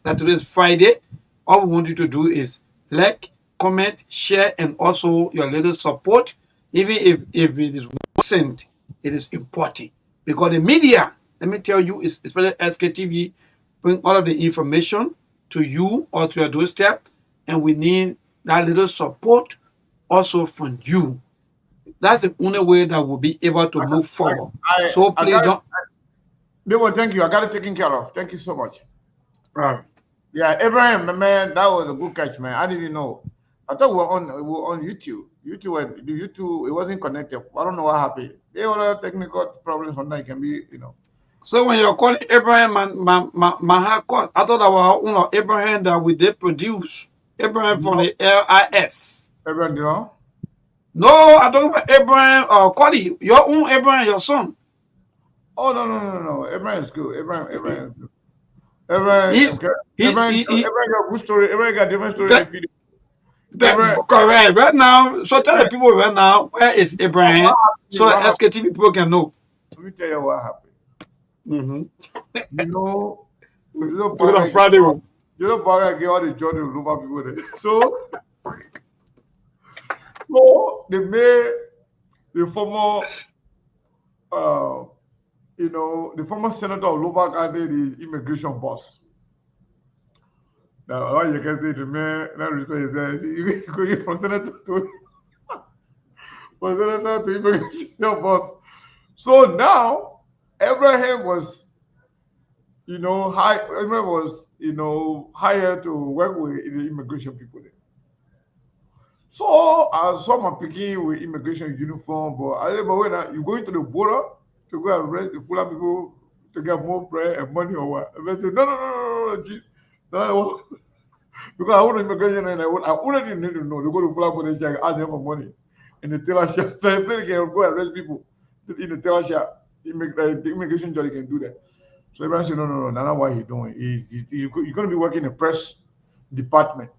that today is Friday. All we want you to do is like, comment, share, and also your little support. Even if it is 1 cent, it is important because the media, let me tell you, is especially SKTV, bring all of the information to you or to your doorstep, and we need that little support also from you. That's the only way that we'll be able to move forward. So I please got it. don't. Thank you. I got it taken care of. Thank you so much. Uh, Yeah, Abraham, man, that was a good catch, man. I didn't even know. I thought we were on YouTube. YouTube, it wasn't connected. I don't know what happened. There were technical problems. Sometimes it can be. so when you're calling Abraham Mahakot, I thought that was one of Abraham that we did produce. Abraham from No, the LIS. Abraham. No, I talking about Abraham or Cody. Your own Abraham, your son. Oh no. Abraham is good. Abraham is good. Abraham, He's okay. he he Abraham got good story. Abraham got different story in the that, video. that Abraham, correct. Right now, so tell the Abraham, people right now where is Abraham so that what happened? SKTV people can know. Let me tell you what happened. Mm-hmm. You know, little So on bugger, Friday. Oh. little bugger get all the joy to Luba people there. So they made the former, uh, the former senator of Luba County the immigration boss. Now, all you can say to me, that respect is that you go from senator to immigration boss. So now, Abraham was, Abraham was, hired to work with the immigration people there. So I saw my picking with immigration uniform, but I said, but when you going to the border to go and arrest the Fulani people to get more bread and money or what? And I said, no, Chief. No, because I want immigration and I already need to know. They go to Fulani and ask them for money. In the tailor shop, so they can go arrest people in the tailor shop. The immigration judge can do that. So everyone said, no, that's not what he's doing. You're going to be working in the press department.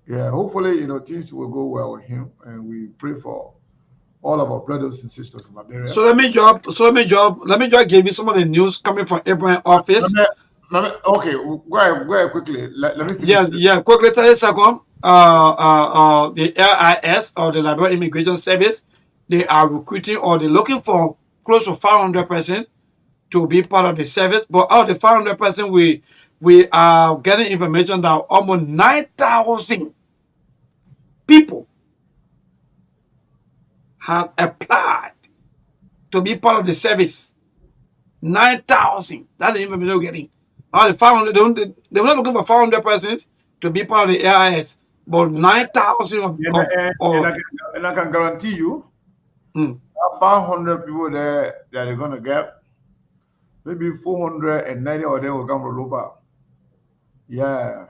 Yeah, hopefully, things will go well with him, and we pray for all of our brothers and sisters in Liberia. Let me just give you some of the news coming from Abraham office. Okay, go ahead quickly. Let me finish Yeah, this. yeah. Quickly, 30 seconds. The LIS or the Liberia Immigration Service, they are recruiting or they're looking for close to 500 persons to be part of the service. But out of the 500 persons, we are getting information that almost 9,000 people have applied to be part of the service. 9,000. That's the information we're getting. Out of the 500, they're not looking for 500 persons to be part of the LIS, but 9,000 And I can guarantee you, mm, 500 people there that they're going to get, maybe 490 of them will come from Lova. Yeah.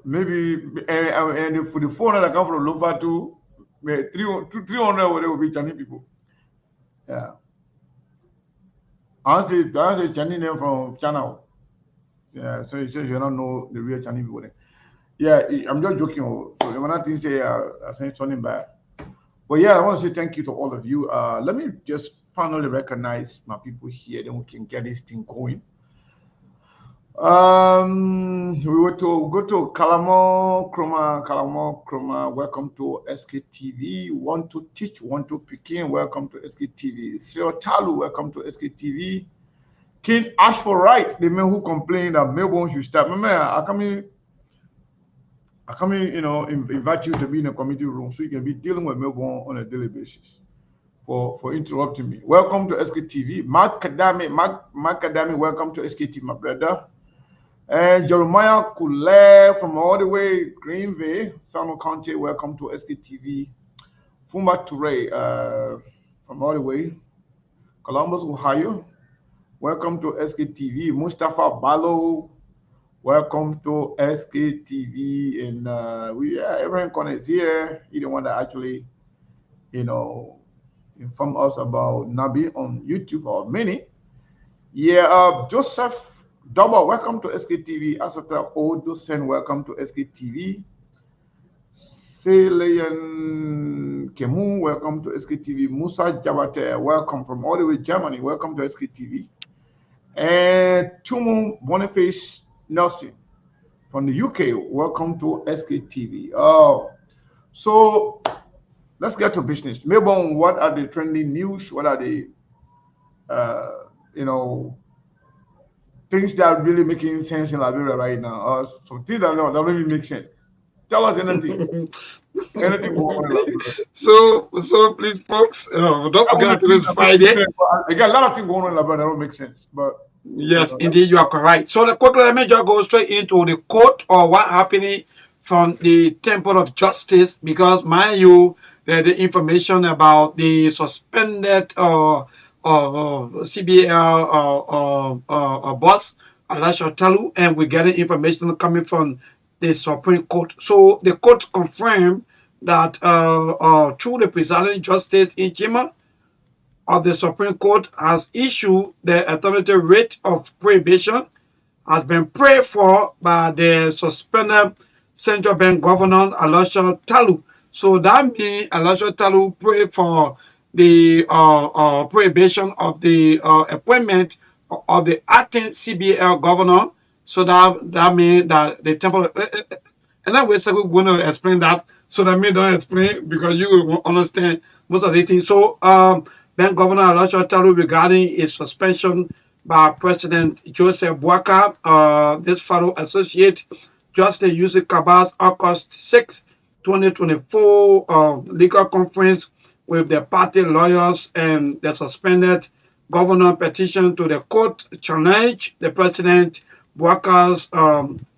Maybe, and for the 400 that come from Lova too, 300 of them will be Chinese people. Yeah. I say Chinese name from China. Yeah, so it says you don't know the real Chinese people there. Yeah, I'm just joking. So when I think say I say something bad. But yeah, I want to say thank you to all of you. Let me just finally recognize my people here, then we can get this thing going. We were to go to Kalamo Kroma. Welcome to SKTV. Want to teach, want to Pekin. Welcome to SKTV. Sir Talu, welcome to SKTV. King Ash for Right, the man who complained that Melbourne should start. Remember, I come in, invite you to be in a committee room so you can be dealing with Melbourne on a daily basis. For interrupting me. Welcome to SKTV. Mark Kadami, welcome to SKTV, my brother. And Jeremiah Kule from all the way Greenville, Sano County, welcome to SKTV. Fumba Ture from all the way Columbus, Ohio, welcome to SKTV. Mustafa Balo, welcome to SKTV. And everyone connects here. He's the one that actually, inform us about Nabi on YouTube or many. Yeah, Joseph Double, welcome to SKTV. Asata Odosen, welcome to SKTV. Seleyan Kemu, welcome to SKTV. Musa Jabate, welcome from all the way Germany, welcome to SKTV. And Tumu Boniface Nelson from the UK. Welcome to SKTV. So let's get to business. Melbourne, what are the trending news? What are the uh, you know things that are really making sense in Liberia right now? Some things that don't even make sense. Tell us anything. Anything going on in Liberia. So please, folks, don't That will forget make today's things that make Friday. sense. But again, a lot of things going on in Liberia that don't make sense. But Yes, indeed, you are correct. So the quickly, let me just go straight into the court or what happening from the Temple of Justice because, mind you, the information about the suspended CBL boss Elisha Talu, and we're getting information coming from the Supreme Court. So the court confirmed that through the presiding justice in Chima of the Supreme Court has issued the alternative rate of prohibition has been prayed for by the suspended central bank governor Elisha Talu. So that means Elisha Talu prayed for the prohibition of the appointment of the acting CBL governor. So that means that the temple. And that way, we're going to explain that. So that me don't explain because you will understand most of the things. So, then Governor Elisha Talu regarding his suspension by President Joseph Boakai, this fellow associate Justice Yusuf Kabas, August 6, 2024, legal conference with the party lawyers and the suspended governor petition to the court challenge the president Boakai's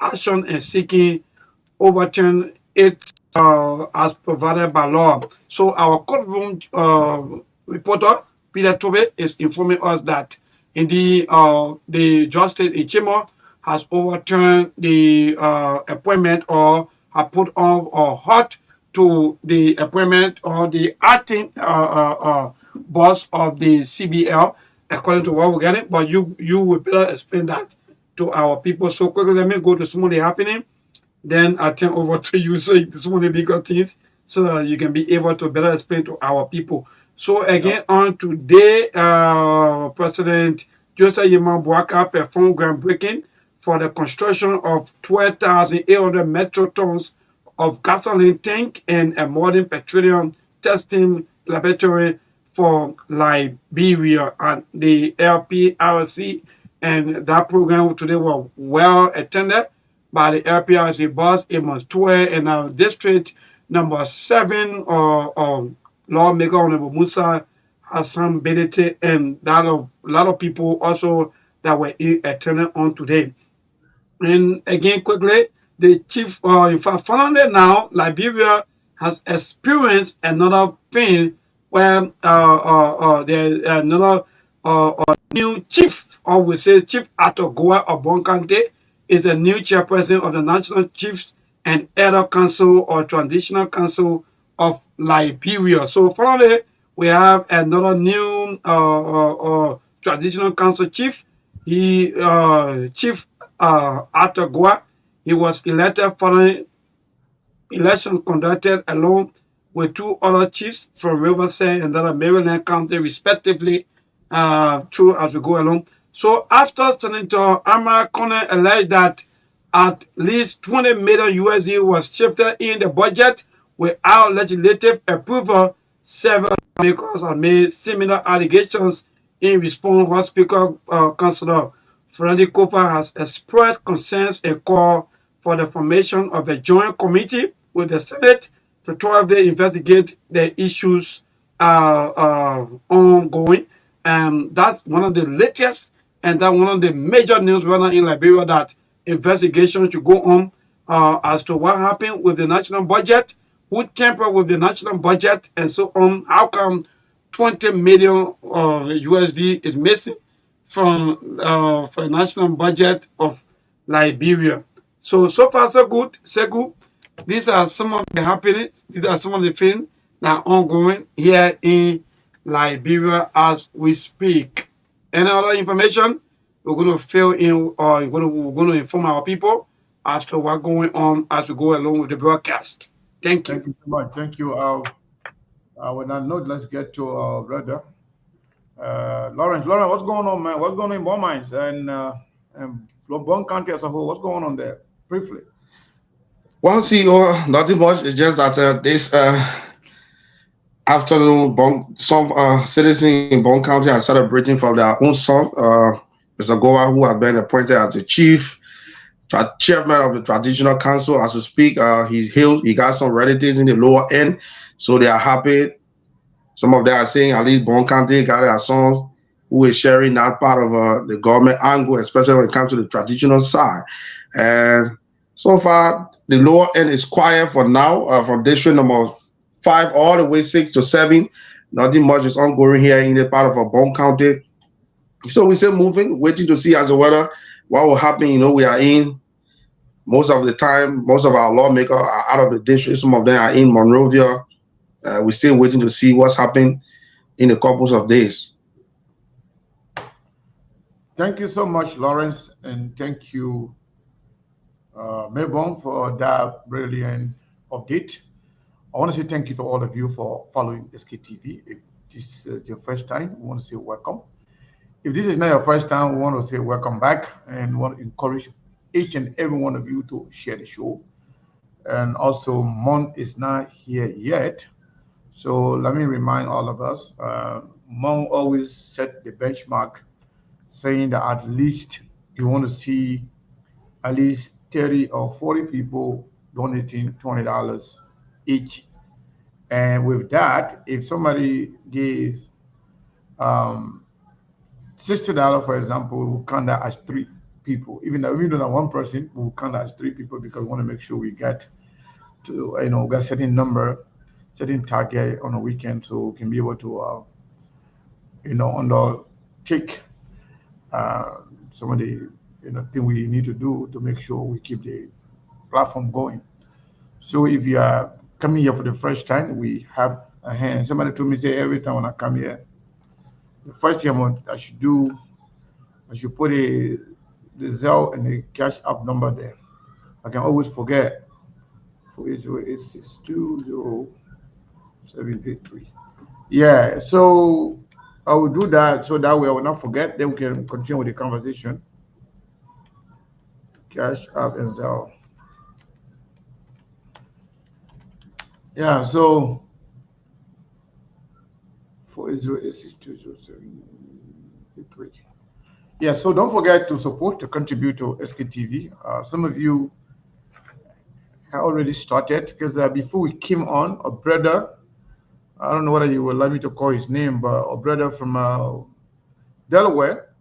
action and seeking overturn it as provided by law. So our courtroom reporter Peter Tobe is informing us that indeed the justice Ichimo has overturned the appointment or have put on or halt to the appointment or the acting boss of the CBL according to what we're getting. But you will better explain that to our people. So quickly, let me go to some of the happening then I turn over to you so it's one of the bigger things so that you can be able to better explain to our people. So yeah. again, on today, President Joseph Yema Boakai performed groundbreaking for the construction of 12,800 metric tons of gasoline tank and a modern petroleum testing laboratory for Liberia and the LPRC. And that program today was well attended by the LPRC boss Amos Tue and our district number 7 lawmaker Honorable Musa Hassan Benete and a lot of people also that were attending on today. And again, quickly, the chief, in fact, finally now, Liberia has experienced another thing where there's another new chief, or we say Chief Atogoa of Bonkante, is a new chairperson of the National Chiefs and Elder Council or Traditional Council of Liberia. So finally, we have another new Traditional Council chief. Chief Arthur Gua. He was elected following election conducted along with two other chiefs from Riverside and Maryland County, respectively, through as we go along. So after Senator Amar Conner alleged that at least 20 million USD was shifted in the budget without legislative approval, several lawmakers have made similar allegations in response. House Speaker Councillor Freddie Kofa has expressed concerns and called for the formation of a joint committee with the Senate to thoroughly investigate the issues ongoing. And that's one of the latest and that's one of the major news right now in Liberia that investigations should go on as to what happened with the national budget, who tampered with the national budget, and so on. How come 20 million USD is missing from the national budget of Liberia? So far so good, so good. These are some of the happenings. These are some of the things that are ongoing here in Liberia as we speak. Any other information? We're going to fill in or we're going to inform our people as to what's going on as we go along with the broadcast. Thank you. Thank you so much. Thank you. When I note, let's get to our brother Lawrence. Lawrence, what's going on, man? What's going on in Beaumont and Bond County as a whole. What's going on there? Briefly. Well, CEO, nothing much. It's just that this afternoon, some citizens in Bond County are celebrating for their own son, Mr. Goa, who has been appointed as the chairman of the traditional council. As we speak, he's healed. He got some relatives in the lower end, so they are happy. Some of them are saying at least Bond County got their sons who is sharing that part of the government angle, especially when it comes to the traditional side. And so far, the lower end is quiet for now, from district number 5 all the way 6 to 7. Nothing much is ongoing here in the part of Bond County. So we're still moving, waiting to see as the weather what will happen. We are in most of the time, most of our lawmakers are out of the district. Some of them are in Monrovia. We're still waiting to see what's happening in a couple of days. Thank you so much, Lawrence, and thank you, Melbourne, for that brilliant update. I want to say thank you to all of you for following SKTV. If this is your first time, we want to say welcome. If this is not your first time, we want to say welcome back and want to encourage each and every one of you to share the show. And also, Mon is not here yet. So let me remind all of us, Mon always set the benchmark saying that at least you want to see at least 30 or 40 people donating $20 each. And with that, if somebody gives $60, for example, we will count that as three people. Even though not one person, we will count that as three people because we want to make sure we get to, get certain number, certain target on a weekend so we can be able to, undertake some of the, thing we need to do to make sure we keep the platform going. So if you are coming here for the first time, we have a hand. Somebody told me say every time when I come here, the first thing I should do, I should put the Zelle and the cash app number there. I can always forget. 4808620 Yeah, so I will do that so that way I will not forget. Then we can continue with the conversation. Cash app and Zelle. Yeah, so 4808620 Yeah, so don't forget to support, to contribute to SKTV. Some of you have already started because before we came on, a brother, I don't know whether you would like me to call his name, but a brother from Delaware,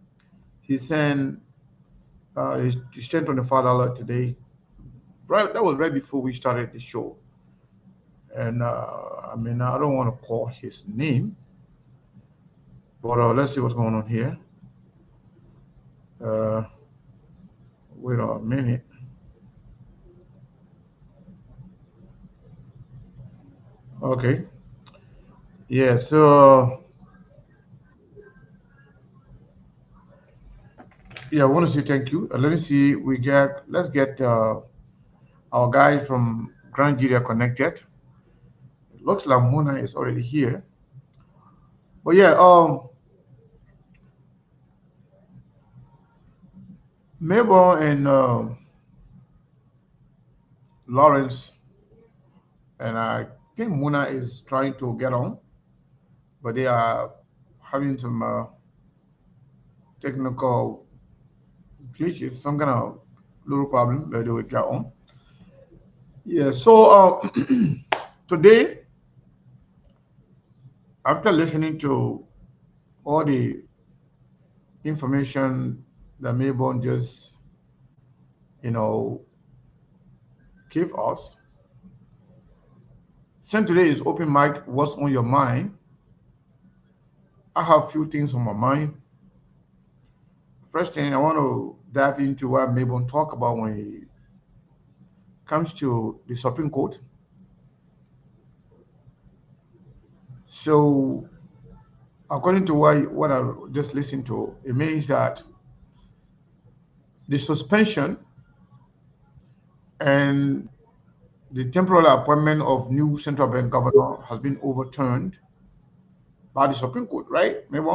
he sent he sent $25 today. Right, that was right before we started the show. And I don't want to call his name, but let's see what's going on here. Uh, Wait a minute. Okay. Yeah. So yeah, I want to say thank you. Let me see. Let's get our guy from Nigeria connected. It looks like Mona is already here. But yeah, Mabel and Lawrence and I think Mona is trying to get on, but they are having some technical glitches, some kind of little problem, but they will get on. Yeah. So today, after listening to all the information that Mayborn just, you know, gave us, since today is open mic, what's on your mind? I have a few things on my mind. First thing, I want to dive into what Mayborn talk about when it comes to the Supreme Court. So, according to what I just listened to, it means that the suspension and the temporary appointment of new central bank governor has been overturned by the Supreme Court, right? Maybe.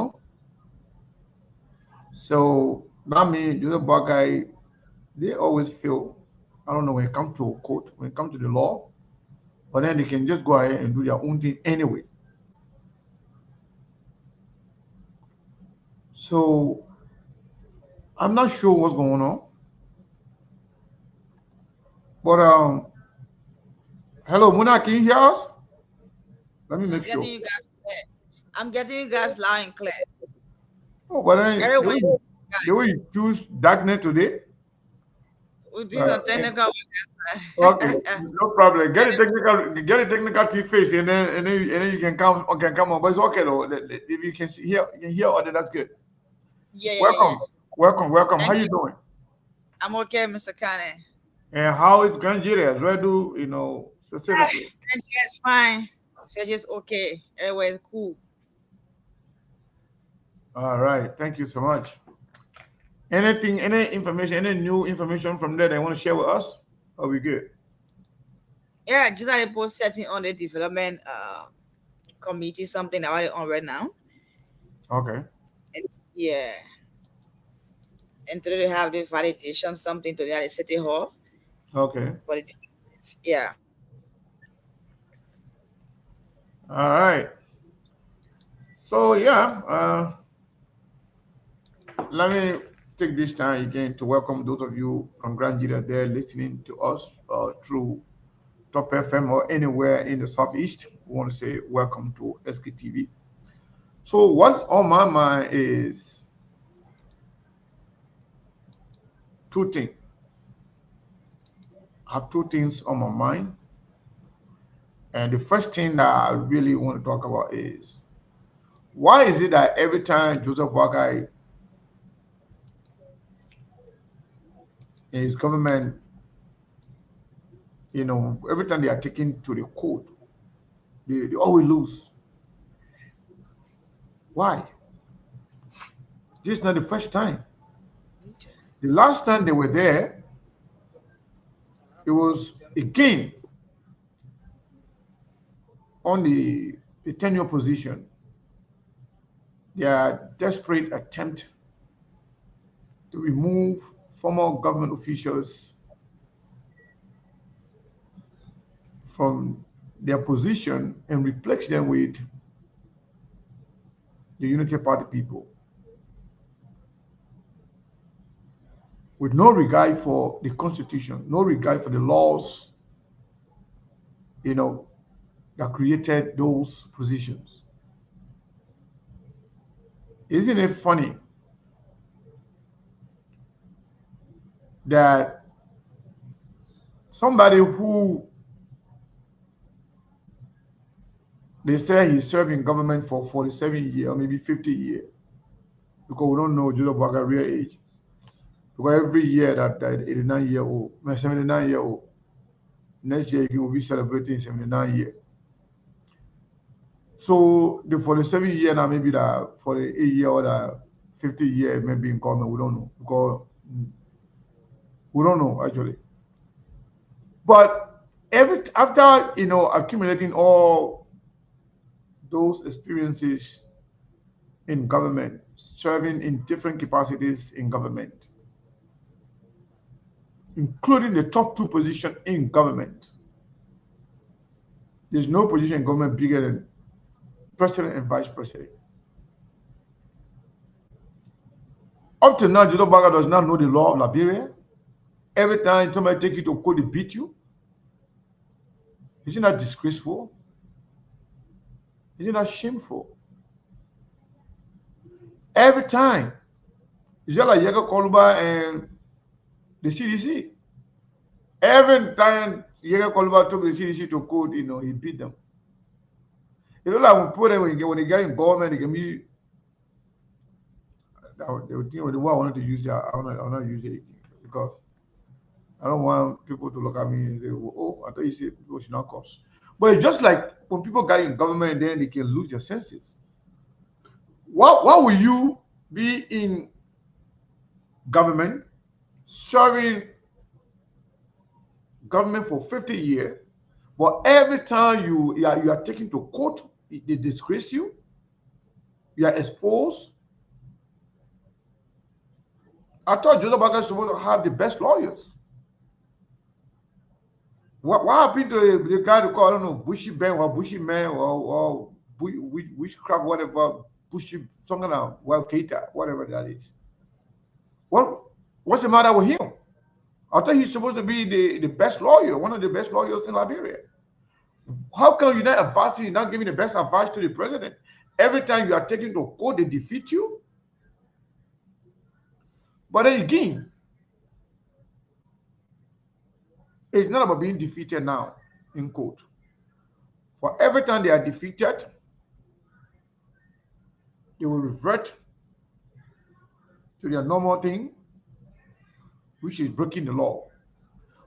So that means Joseph Boakai they always feel, I don't know, when it comes to a court, when it comes to the law, but then they can just go ahead and do their own thing anyway. So I'm not sure what's going on, but hello, Muna, can you hear us? Let me make I'm sure. getting you guys clear. I'm getting you guys loud and clear. Oh, but then Everyone, the way you choose darknet today, we do uh, some technical okay, work. no problem. Get a technical T face, and then you can come on. But it's okay though. If you can see, hear, you can hear, other, that's good. Yeah. Welcome, welcome. How Thank you you. doing? I'm okay, Mr. Kane. And how is Nigeria? Where do specifically? It's fine. So just okay. Everywhere is cool. All right, thank you so much. Anything, any information, any new information from there they want to share with us? Are we good? Yeah, just like the post setting on the development committee, something that we're on right now. Okay, And yeah. And today they have the validation, something today at the city hall. okay, But yeah. all right. So yeah, let me take this time again to welcome those of you from Nigeria there listening to us through Top FM or anywhere in the Southeast. We want to say welcome to SKTV. So what's on my mind is two things. I have two things on my mind. And the first thing that I really want to talk about is why is it that every time Joseph Boakai and his government, every time they are taken to the court, they always lose. Why? This is not the first time. The last time they were there, it was again on the tenure position. Their desperate attempt to remove former government officials from their position and replace them with the Unity Party people with no regard for the constitution, no regard for the laws, you know, that created those positions. Isn't it funny that somebody who they say he's serving government for 47 years or maybe 50 years, because we don't know Joseph Baga's real age. Because every year that 89-year-old, 79-year-old, next year he will be celebrating 79 years. So the 47 year now, maybe the 48 year or the 50 year maybe in government, we don't know. Because we don't know actually. But after accumulating all those experiences in government, serving in different capacities in government, including the top two positions in government, there's no position in government bigger than president and vice president. Up to now, Joseph Baga does not know the law of Liberia. Every time somebody take you to court, they beat you. Isn't that disgraceful? Isn't that shameful? Every time. It's just like Yega Koluba and the CDC. Every time Yega Koluba took the CDC to court, he beat them. You know, like when they get in government, they can be. They would think the way I wanted to use that, I will not use it because I don't want people to look at me and say, "Oh, I thought you said people should not curse." But it's just like when people get in government, then they can lose their senses. Why will you be in government, serving government for 50 years, but every time you are taken to court, they disgrace you, you are exposed, I thought Joseph Barker is supposed to have the best lawyers. What happened to the guy to call, I don't know, Bushy Ben or Bushy Man or witchcraft, whatever, Bushy, something like, well, Keita, whatever that is. What's the matter with him? I thought he's supposed to be the best lawyer, one of the best lawyers in Liberia. How come you're not advising, you're not giving the best advice to the president? Every time you are taking to court, they defeat you. But then again, it's not about being defeated now in court. For every time they are defeated, they will revert to their normal thing, which is breaking the law.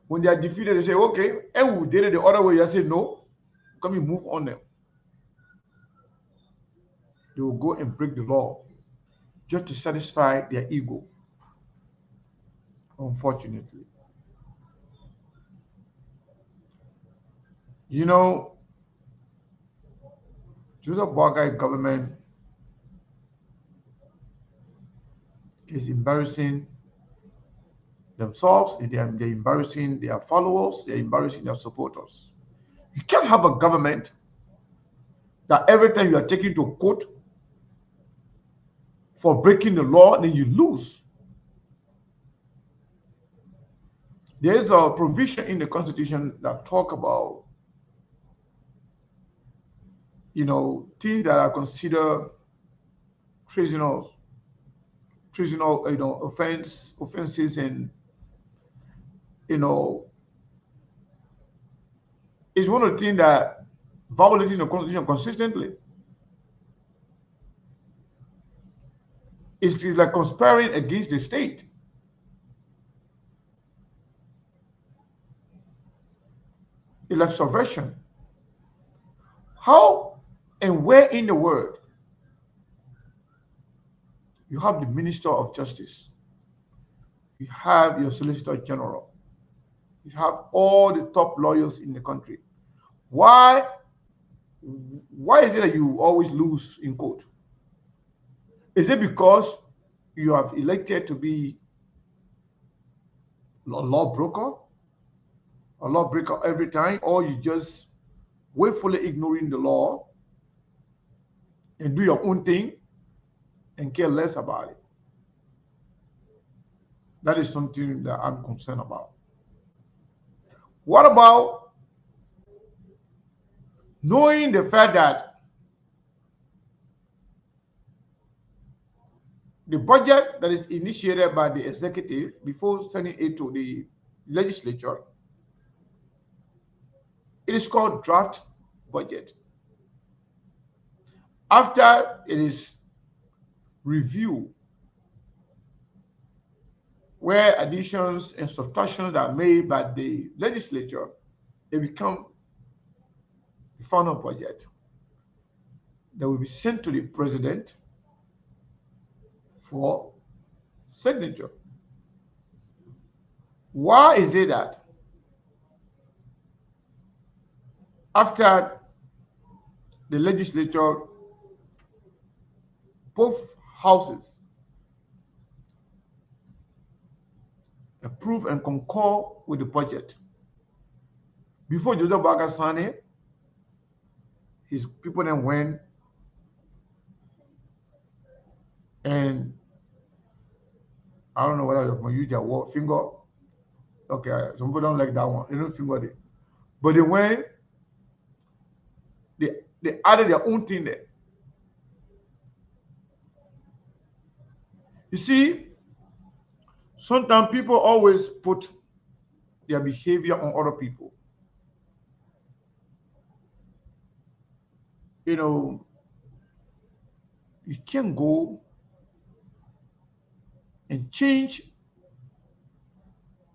When they are defeated, they say, okay, and we did it the other way. You say, no, can we move on them? They will go and break the law just to satisfy their ego, unfortunately. You know, Joseph Boakai government is embarrassing themselves, and they're embarrassing their followers, they're embarrassing their supporters. You can't have a government that every time you are taken to court for breaking the law, then you lose. There is a provision in the Constitution that talk about, things that are considered treasonous, offenses, and it's one of the things that violating the Constitution consistently. It's like conspiring against the state. It's like subversion. How and where in the world you have the Minister of Justice, you have your Solicitor General, you have all the top lawyers in the country. Why is it that you always lose in court? Is it because you have elected to be a lawbreaker every time, or you just willfully ignoring the law and do your own thing and care less about it? That is something that I'm concerned about. What about knowing the fact that the budget that is initiated by the executive before sending it to the legislature, it is called draft budget. After it is reviewed, where additions and subtractions are made by the legislature, it becomes the final budget that will be sent to the president for signature. Why is it that after the legislature, both houses approve and concur with the budget, before Joseph Boakai signed it, his people then went and I don't know whether I'm going to use their word, finger. Okay, some people don't like that one. They don't finger it. But they went, they added their own thing there. You see, sometimes people always put their behavior on other people. You can't go and change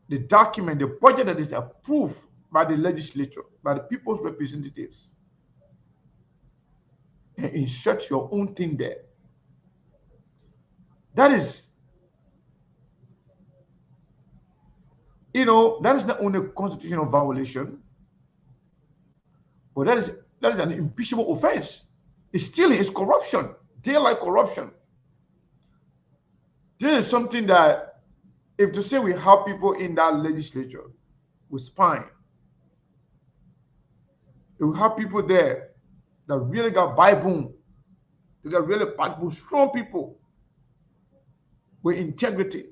the document, the budget that is approved by the legislature, by the people's representatives, and insert your own thing there. That is, that is not only a constitutional violation, but that is an impeachable offense. It's stealing, it's corruption, daylight corruption. This is something that If to say we have people in that legislature with spine, if we have people there that really got backbone, they got really backbone, strong people with integrity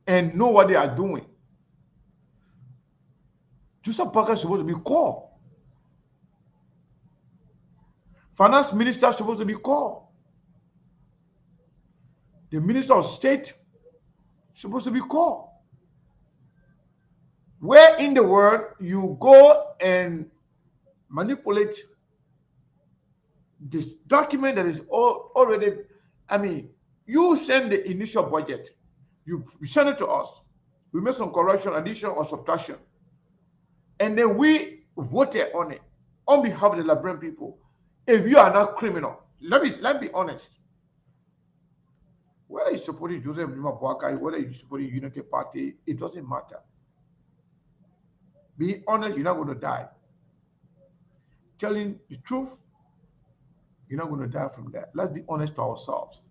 and know what they are doing. Joseph Parker is supposed to be called. Finance minister is supposed to be called. The minister of state is supposed to be called. Where in the world you go and manipulate this document that is already, I mean, you send the initial budget, you send it to us, we make some correction, addition, or subtraction, and then we voted on it on behalf of the Liberian people. If you are not criminal, let me be honest. Whether you're supporting Joseph Nima Boakai, whether you're supporting Unity Party, it doesn't matter. Be honest, you're not going to die. Telling the truth, you're not going to die from that. Let's be honest to ourselves.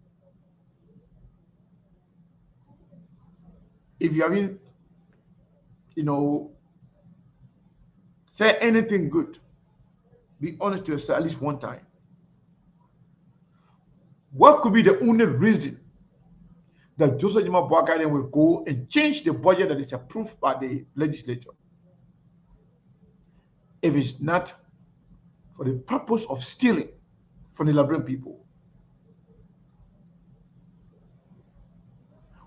If you haven't, say anything good, be honest to yourself at least one time. What could be the only reason that Joseph Nima Boakai will go and change the budget that is approved by the legislature? If it's not for the purpose of stealing from the Liberian people.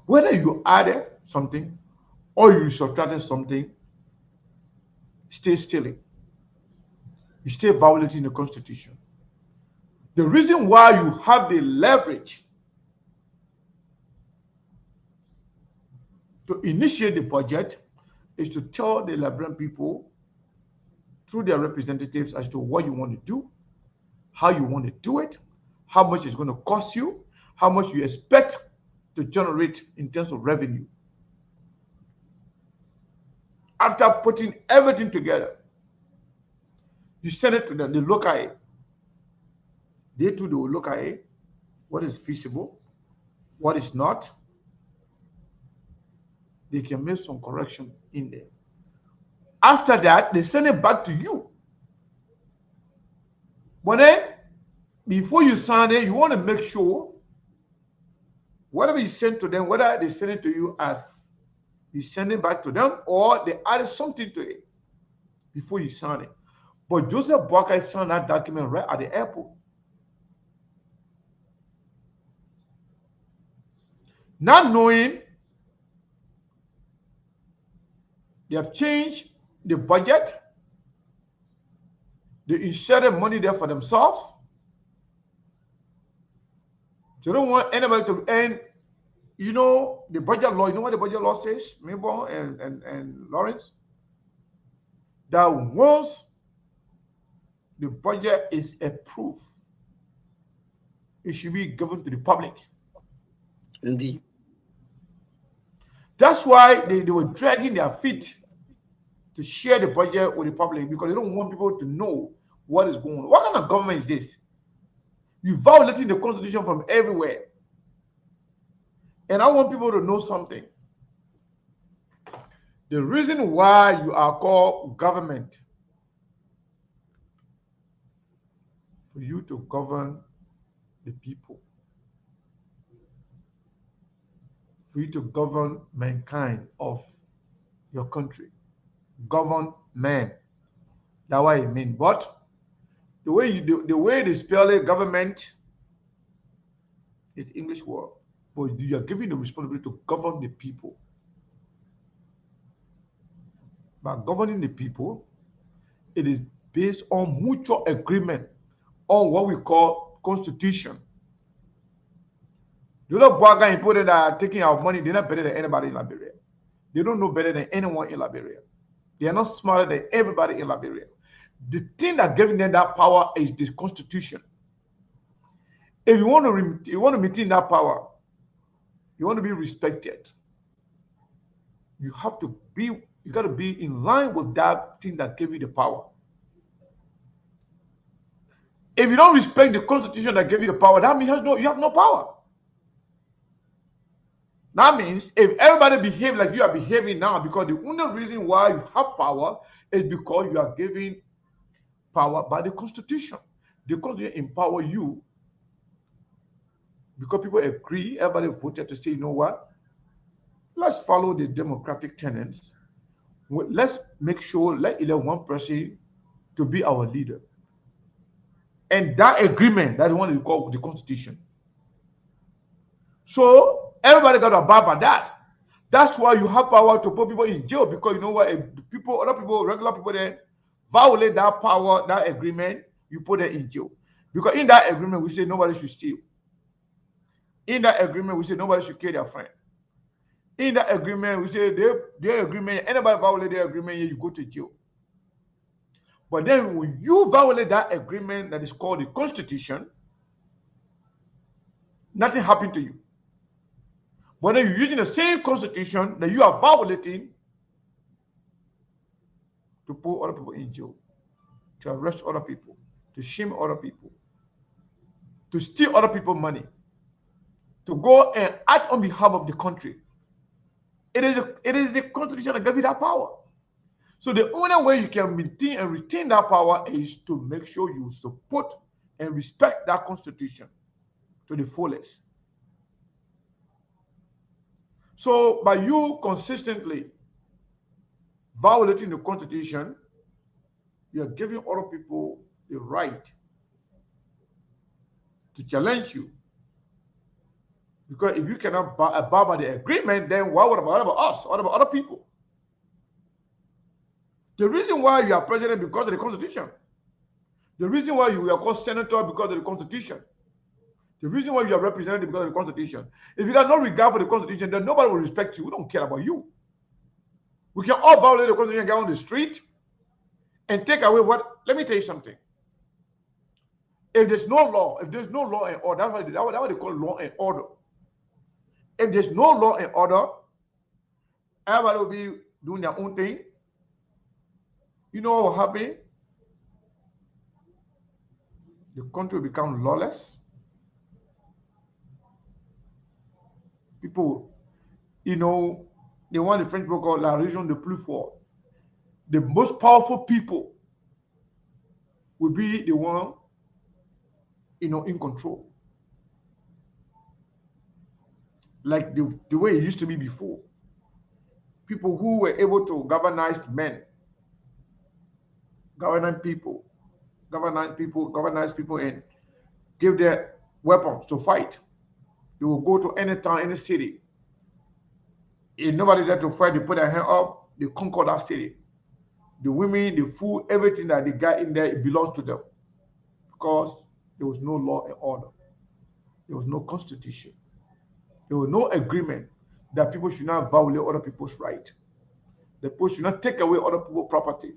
Whether you added something or you subtracted something, stay stealing. You stay violating the Constitution. The reason why you have the leverage to initiate the budget is to tell the Liberian people through their representatives as to what you want to do, how you want to do it, how much it's going to cost you, how much you expect to generate in terms of revenue. After putting everything together, you send it to them, they look at it. They too, they will look at it, what is feasible, what is not. They can make some correction in there. After that, they send it back to you. But then, before you sign it, you want to make sure whatever you send to them, whether they send it to you as you send it back to them or they added something to it before you sign it. But Joseph Boakai signed that document right at the airport. Not knowing they have changed the budget, they inserted money there for themselves. They don't want anybody to earn, the budget law. You know what the budget law says, Mabel and Lawrence? That once the budget is approved, it should be given to the public. Indeed. That's why they were dragging their feet to share the budget with the public, because they don't want people to know what is going on. What kind of government is this? You're violating the Constitution from everywhere. And I want people to know something. The reason why you are called government, for you to govern the people, for you to govern mankind of your country, govern man. That's what it means. But the way they spell it, government, is English word. But you are given the responsibility to govern the people. By governing the people, it is based on mutual agreement on what we call constitution. The other Boakai and people that are taking our money, they're not better than anybody in Liberia. They don't know better than anyone in Liberia. They are not smarter than everybody in Liberia. The thing that gave them that power is the Constitution. If you want to maintain that power, you want to be respected, you got to be in line with that thing that gave you the power. If you don't respect the Constitution that gave you the power, that means you have no power. That means if everybody behave like you are behaving now, because the only reason why you have power is because you are given power by the Constitution. The Constitution empower you because people agree, everybody voted to say, you know what? Let's follow the democratic tenets. Let's make sure, let elect one person to be our leader. And that agreement, that one is called the Constitution. So everybody got to abide by that. That's why you have power to put people in jail, because you know what? If people, other people, regular people, then violate that power, that agreement, you put them in jail. Because in that agreement, we say nobody should steal. In that agreement, we say nobody should kill their friend. In that agreement, we say their agreement, anybody violate their agreement, you go to jail. But then when you violate that agreement that is called the Constitution, nothing happened to you. But then you're using the same Constitution that you are violating to put other people in jail, to arrest other people, to shame other people, to steal other people's money, to go and act on behalf of the country. It is the Constitution that gives you that power. So the only way you can maintain and retain that power is to make sure you support and respect that Constitution to the fullest. So by you consistently violating the Constitution, you are giving other people the right to challenge you. Because if you cannot abide by the agreement, then what about us? What about other people? The reason why you are president is because of the Constitution. The reason why you are called senator is because of the Constitution. The reason why you are represented is because of the Constitution. If you got no regard for the Constitution, then nobody will respect you. We don't care about you. We can all violate the Constitution and get on the street and take away what. Let me tell you something. If there's no law, and order, that's what they call law and order. If there's no law and order, everybody will be doing their own thing. You know what will happen? The country will become lawless. People, they want the French people called la région de plus fort. The most powerful people will be the one, in control. Like the way it used to be before. People who were able to galvanize men, governance people, and give their weapons to fight. They will go to any town, any city. If nobody there to fight, they put their hand up, they conquer that city. The women, the food, everything that they got in there, it belongs to them. Because there was no law and order. There was no constitution. There was no agreement that people should not violate other people's rights. That people should not take away other people's property.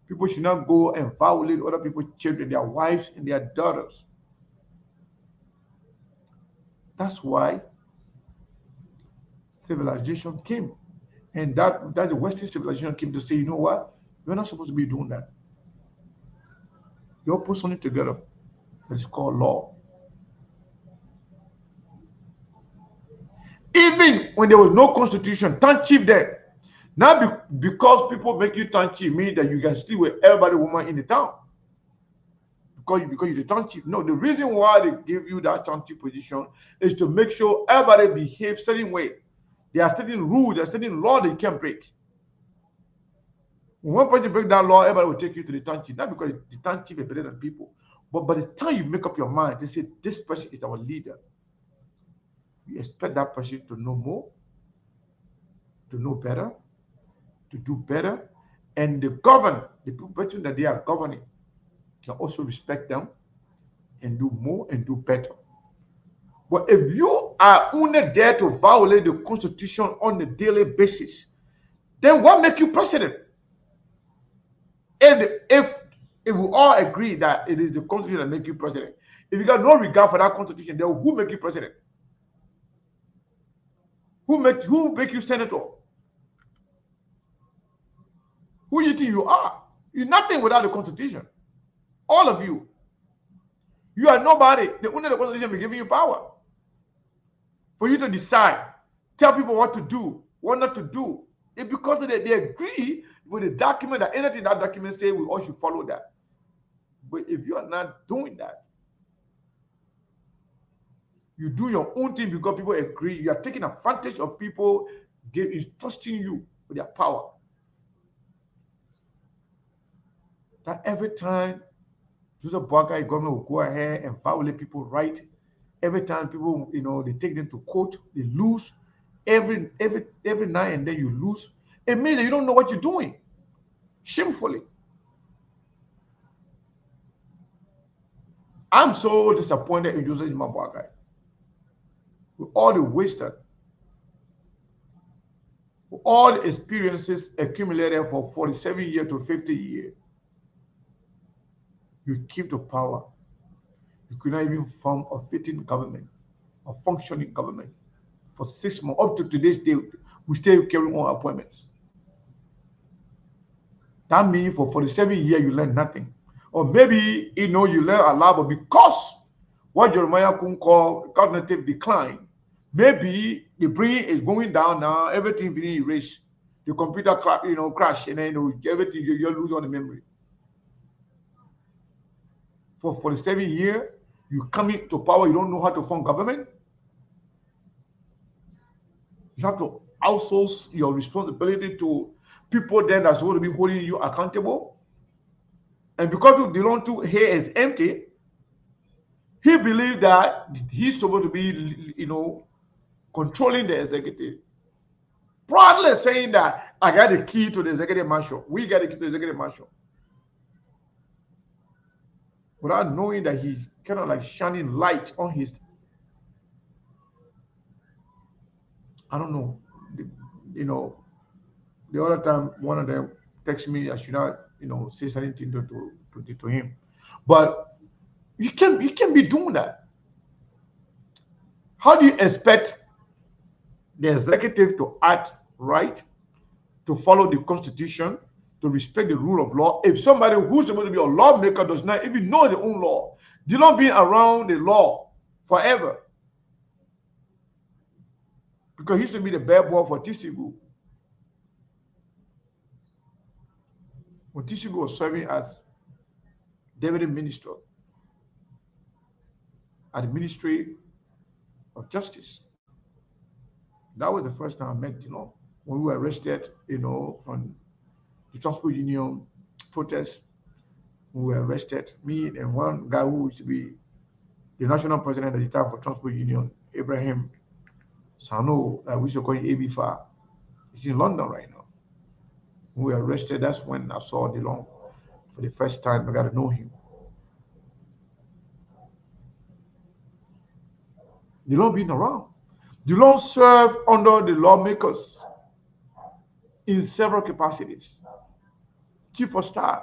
People should not go and violate other people's children, their wives and their daughters. That's why civilization came. And that the Western civilization came to say, you know what? You're not supposed to be doing that. You'll put something together that is called law. Even when there was no constitution, town chief there. Not because people make you town chief means that you can sleep with everybody woman in the town. Because you're the town chief. No, the reason why they give you that town chief position is to make sure everybody behaves certain way. There are certain rules, there are certain laws that you can't break. When one person break that law, everybody will take you to the town chief. Not because the town chief is better than people, but by the time you make up your mind, they say this person is our leader. You expect that person to know more, to know better, to do better, and the person that they are governing can also respect them and do more and do better. But if you are only there to violate the Constitution on a daily basis, then what makes you president? If we all agree that it is the Constitution that makes you president, if you got no regard for that Constitution, then who make you president? Who make you senator? Who do you think you are? You're nothing without the Constitution. All of you. You are nobody. The only the Constitution will give you power for you to decide tell people what to do, what not to do. It's because they agree with the document that anything that document say we all should follow that. But if you are not doing that, you do your own thing because people agree. You are taking advantage of people trusting you with their power. That every time Joseph Boakai government will go ahead and violate people's right. Every time people, they take them to court, they lose. Every night and then you lose. It means that you don't know what you're doing. Shamefully. I'm so disappointed in Joseph Boakai. With all the wisdom, with all the experiences accumulated for 47 years to 50 years, you keep the power. You could not even form a fitting government, a functioning government. For 6 months, up to today's day, we still carrying on appointments. That means for 47 years, you learn nothing. Or maybe, you learn a lot, but because what Jeremiah could call cognitive decline, maybe the brain is going down now, everything being erased. The computer crash, and then everything you lose on the memory. For 47 years, you come into power, you don't know how to form government. You have to outsource your responsibility to people then that's supposed to be holding you accountable. And because Delonto here is empty, he believed that he's supposed to be, controlling the executive. Proudly saying that I got the key to the executive mansion. We got the key to the executive mansion. Without knowing that he's kind of like shining light on his, I don't know, the other time one of them texted me, I should not, say something to him. But you can't be doing that. How do you expect the executive to act right, to follow the constitution, to respect the rule of law, if somebody who's supposed to be a lawmaker does not even know their own law? They don't be around the law forever. Because he used to be the bad boy for Tisigu. When Tisigu was serving as deputy minister at the Ministry of Justice. That was the first time I met, when we were arrested, from the Transport Union protest. We were arrested, me and one guy who used to be the national president at the time for Transport Union, Abraham Sano, we used to call him ABFA. He's in London right now. When we were arrested, that's when I saw DeLong for the first time. I got to know him. DeLong being around. DeLong served under the lawmakers in several capacities. Chief of Staff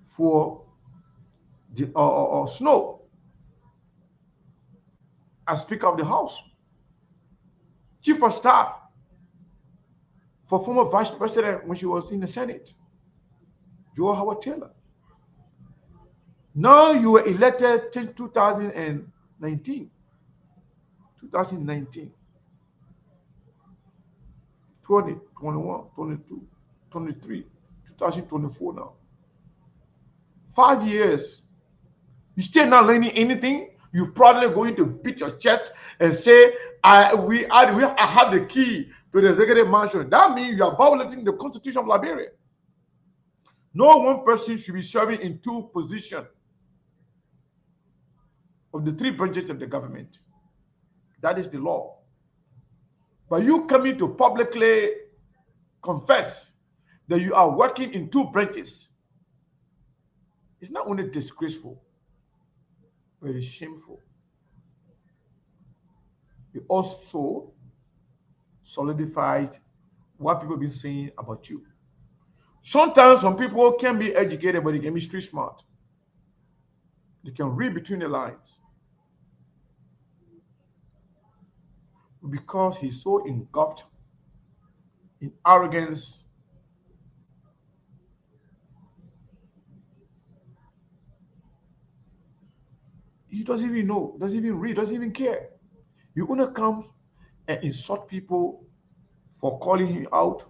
for the Snow as Speaker of the House. Chief of Staff for former Vice President when she was in the Senate, Joe Howard Taylor. Now you were elected in 2019, 20, 21, 22, 23, 2024 now. 5 years. You still not learning anything? You probably going to beat your chest and say, I have the key to the executive mansion. That means you are violating the Constitution of Liberia. No one person should be serving in two positions of the three branches of the government. That is the law. But you coming to publicly confess that you are working in two branches, it's not only disgraceful, but it is shameful. It also solidifies what people have been saying about you. Sometimes some people can be educated, but they can be street smart. They can read between the lines. Because he's so engulfed in arrogance, He doesn't even know, doesn't even read, doesn't even care. You wanna come and insult people for calling him out,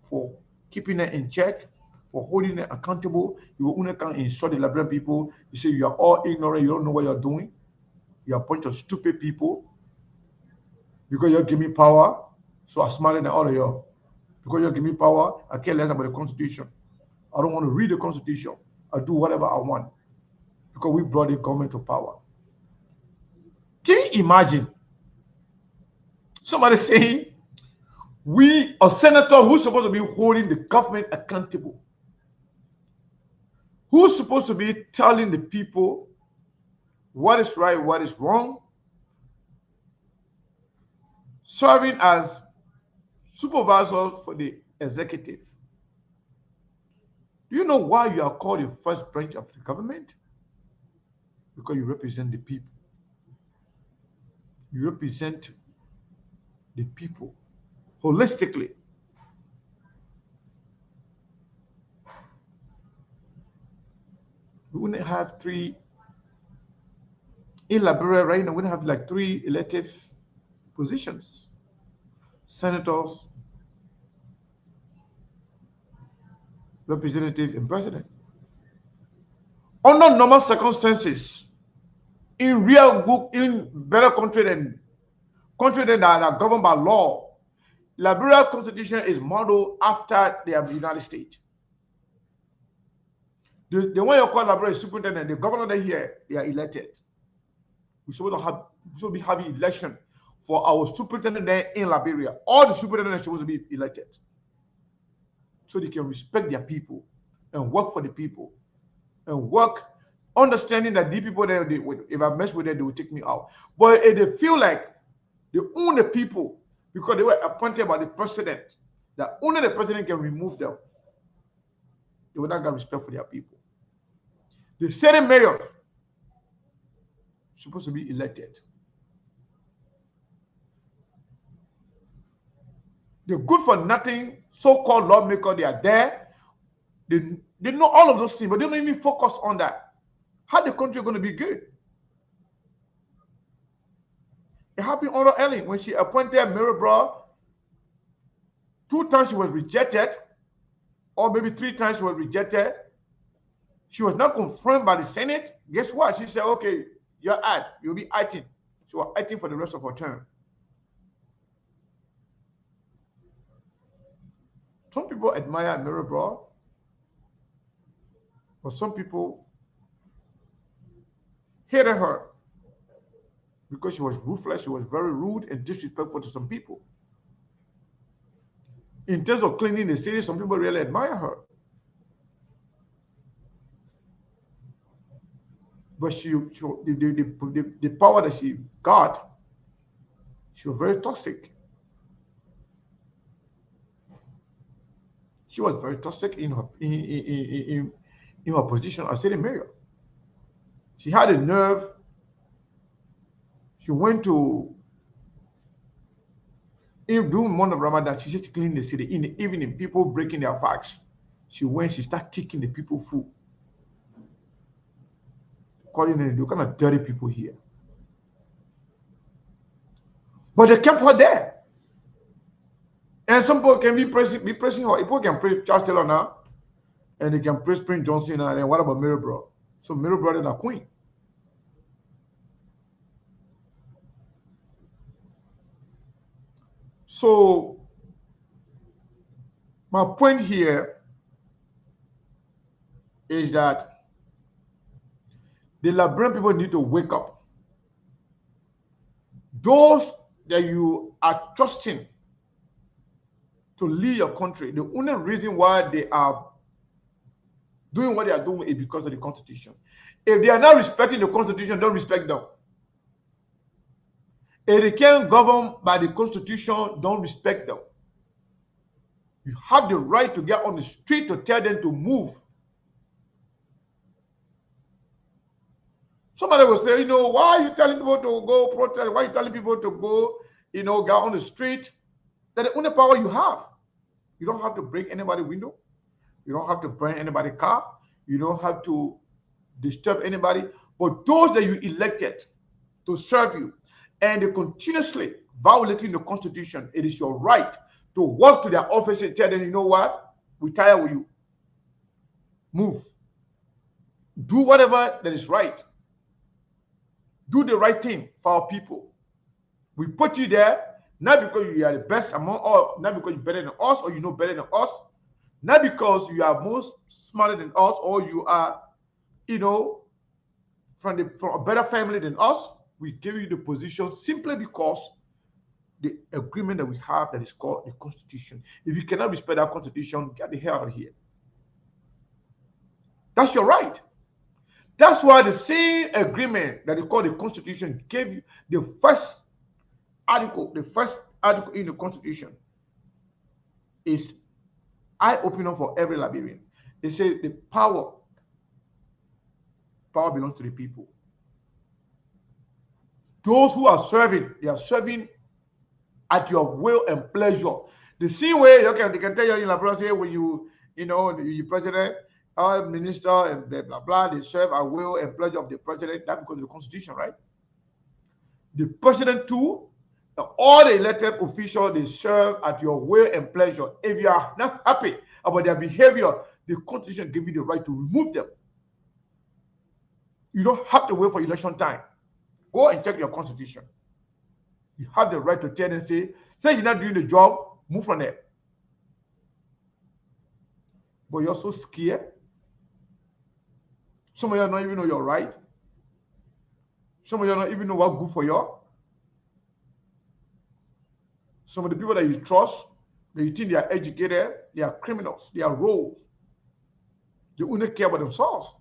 for keeping them in check, for holding them accountable. You wanna come and insult the Liberian people. You say you are all ignorant, you don't know what you're doing. You're a bunch of stupid people because you're giving me power. So I'm smarter than all of you. Because you're giving me power, I care less about the Constitution. I don't want to read the Constitution. I do whatever I want because we brought the government to power. Can you imagine somebody saying we, a senator who's supposed to be holding the government accountable, who's supposed to be telling the people what is right, what is wrong, serving as supervisors for the executive. Do you know why you are called the first branch of the government? Because you represent the people. You represent the people holistically. We wouldn't have three in Liberia right now. We don't have like three elective positions: senators, representative, and president. Under normal circumstances, in better country than that are governed by law, Liberia Constitution is modeled after the United States. The one you call Liberia is superintendent, the governor here, they are elected. We're supposed to be having election for our superintendent there in Liberia. All the superintendents are supposed to be elected so they can respect their people and work for the people and work understanding that the people there, if I mess with them, they will take me out. But if they feel like they own the people because they were appointed by the president, that only the president can remove them, they will not get respect for their people. The city mayor is supposed to be elected. The good for nothing so-called lawmakers, they are there. They know all of those things, but they don't even focus on that. How the country going to be good? It happened under Ellen when she appointed Mirabra. 2 times she was rejected, or maybe 3 times she was rejected. She was not confirmed by the Senate. Guess what? She said, okay, you'll be acting. She was acting for the rest of her term. Some people admire Mirabra, but some people hated her because she was ruthless. She was very rude and disrespectful to some people. In terms of cleaning the city, some people really admire her. But the power that she got, she was very toxic. She was very toxic in her position as city mayor. She had a nerve. She went to, during month of Ramadan, she just cleaned the city. In the evening, people breaking their fasts. She started kicking the people food. Calling them, they're kind of dirty people here. But they kept her there. And some people can be praising her. People can praise Charles Taylor now, and they can praise Prince Johnson now. And what about Mirabra? So Mirabra is a queen. So my point here is that the Liberian people need to wake up. Those that you are trusting to lead your country, the only reason why they are doing what they are doing is because of the Constitution. If they are not respecting the Constitution, don't respect them. If they can't govern by the Constitution, don't respect them. You have the right to get on the street to tell them to move. Somebody will say, why are you telling people to go protest? Why are you telling people to go, get on the street? That's the only power you have. You don't have to break anybody's window. You don't have to burn anybody's car. You don't have to disturb anybody. But those that you elected to serve you, and they continuously violating the Constitution, it is your right to walk to their office and tell them, you know what, we tired with you. Move. Do whatever that is right. Do the right thing for our people. We put you there not because you are the best among all, not because you're better than us or you know better than us, not because you are most smarter than us or you are, from a better family than us. We give you the position simply because the agreement that we have that is called the Constitution. If you cannot respect that Constitution, get the hell out of here. That's your right. That's why the same agreement that is called the Constitution gave you the first article in the Constitution is eye-opener for every Liberian. They say the power belongs to the people. Those who are serving, they are serving at your will and pleasure. The same way they can tell you in Liberia, say when you president, minister, and blah blah blah, they serve at will and pleasure of the president. That's because of the Constitution, right? The president too, all the elected officials, they serve at your will and pleasure. If you are not happy about their behavior, the Constitution gives you the right to remove them. You don't have to wait for election time. Go and check your Constitution. You have the right to tell them, say you're not doing the job, move from there. But you're so scared. Some of you don't even know you're right. Some of you don't even know what's good for you. Some of the people that you trust, that you think they are educated, they are criminals, they are rogues. They only care about themselves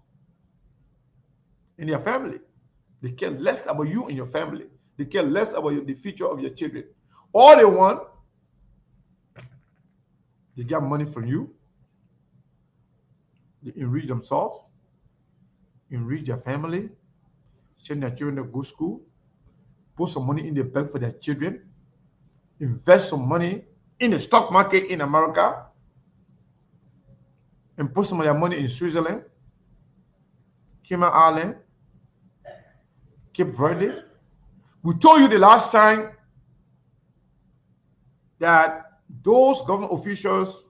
and their family. They care less about you and your family. They care less about the future of your children. All they want, they get money from you. They enrich themselves, enrich their family, send their children to good school, put some money in the bank for their children, invest some money in the stock market in America, and put some of their money in Switzerland, Cayman Island, Cape Verde. We told you the last time that those government officials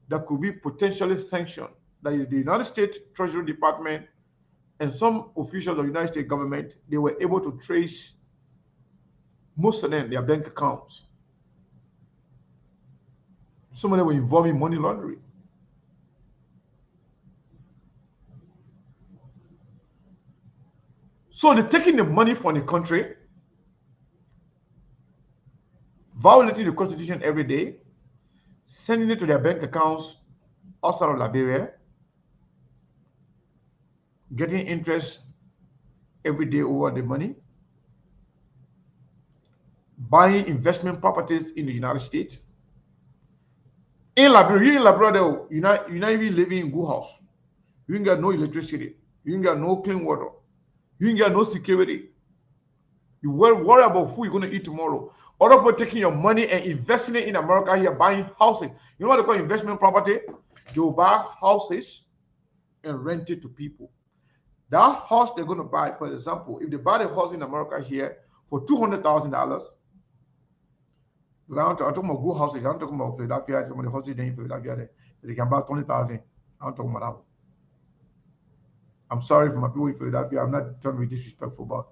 that could be potentially sanctioned, that the United States Treasury Department and some officials of the United States government, they were able to trace most of them, their bank accounts. Some of them were involved in money laundering. So they're taking the money from the country, violating the Constitution every day, sending it to their bank accounts outside of Liberia, getting interest every day over the money, buying investment properties in the United States. In Liberia, you're not even living in a good house. You ain't got no electricity. You ain't got no clean water. You ain't got no security. You worry about who you're going to eat tomorrow. Other people taking your money and investing it in America here, buying houses. You know what they call investment property? They will buy houses and rent it to people. That house they're going to buy, for example, if they buy the house in America here for $200,000, I'm talking about good houses. I'm talking about Philadelphia. Some of the houses in Philadelphia, they can buy $20,000. I'm talking about that one. I'm sorry for my people in Philadelphia. I'm not trying to be disrespectful, but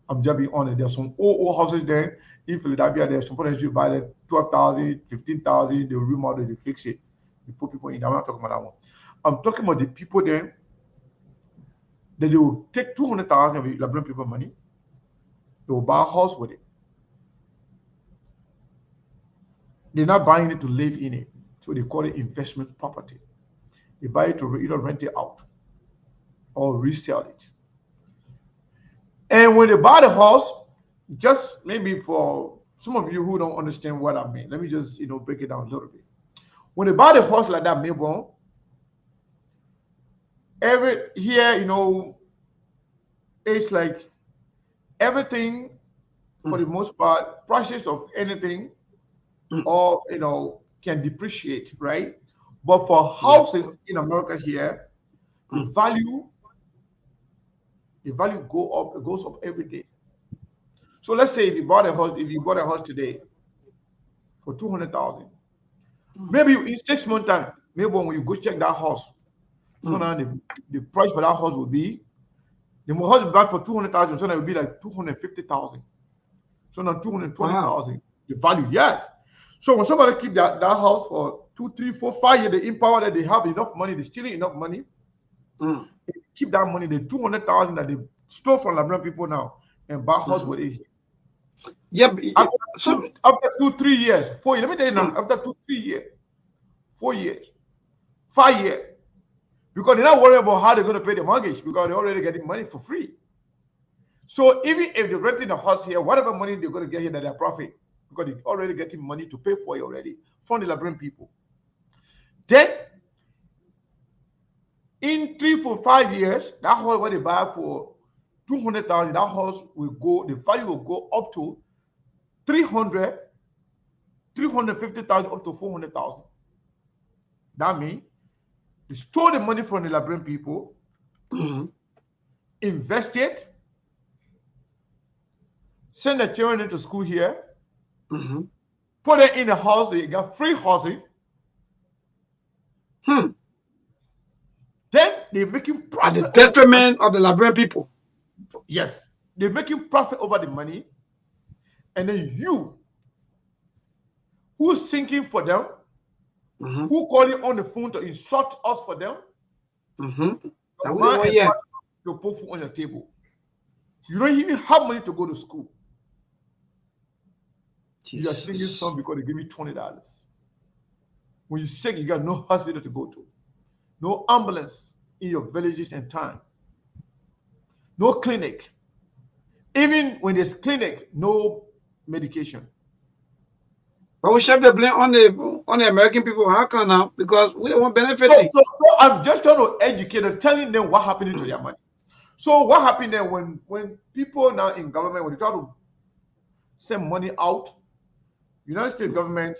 I'm just being honest. There's some old houses there in Philadelphia. There's some potential buy them $12,000, $15,000. They remodel, they fix it. They put people in. I'm not talking about that one. I'm talking about the people there that they will take $200,000 of Liberian people money. They will buy a house with it. They're not buying it to live in it. So they call it investment property. They buy it to either rent it out or resell it. And when they buy the house, just maybe for some of you who don't understand what I mean, let me just break it down a little bit. When they buy the house like that, Melbourne, it's like everything for the most part, prices of anything or can depreciate, right? But for houses in America here, the value the value goes up every day. So let's say if you bought a house today for 200,000, maybe in 6 months time, maybe when you go check that house, so now the price for that house will be the house you bought for 200,000, so now it will be like 250,000. So now 220,000, the value, yes. So when somebody keep that house for 2, 3, 4, 5 years, they empower that they have enough money, they're stealing enough money. They keep that money, the 200,000 that they stole from Liberian people now, and buy house with it. Yep. After 2, 3 years, 4 years, let me tell you now, after 2, 3 years, 4 years, 5 years, because they're not worried about how they're going to pay the mortgage because they're already getting money for free. So even if they're renting a house here, whatever money they're going to get here, that they're profit, because they're already getting money to pay for it already from the Liberian people. Then, in 3, 4, 5 years, that house what they buy for 200,000, that house will go, the value will go up to 300, 350,000 up to 400,000. That means they stole the money from the Liberian people, invest it, send the children into school here, put it in a house, they got free housing. Then they're making profit. At the detriment of the Liberian people. Yes. They're making profit over the money. And then you, who's thinking for them, who calling on the phone to insult us for them, That we don't want yet. You put food on your table. You don't even have money to go to school. You are singing song because they give you $20. When you're sick, you got no hospital to go to, no ambulance in your villages and town, no clinic. Even when there's clinic, no medication. But we shove the blame on the American people. How come now? Because we don't want benefiting. So I'm just trying to educate and telling them what happened to their money. So what happened then when people now in government, when they try to send money out, United States government,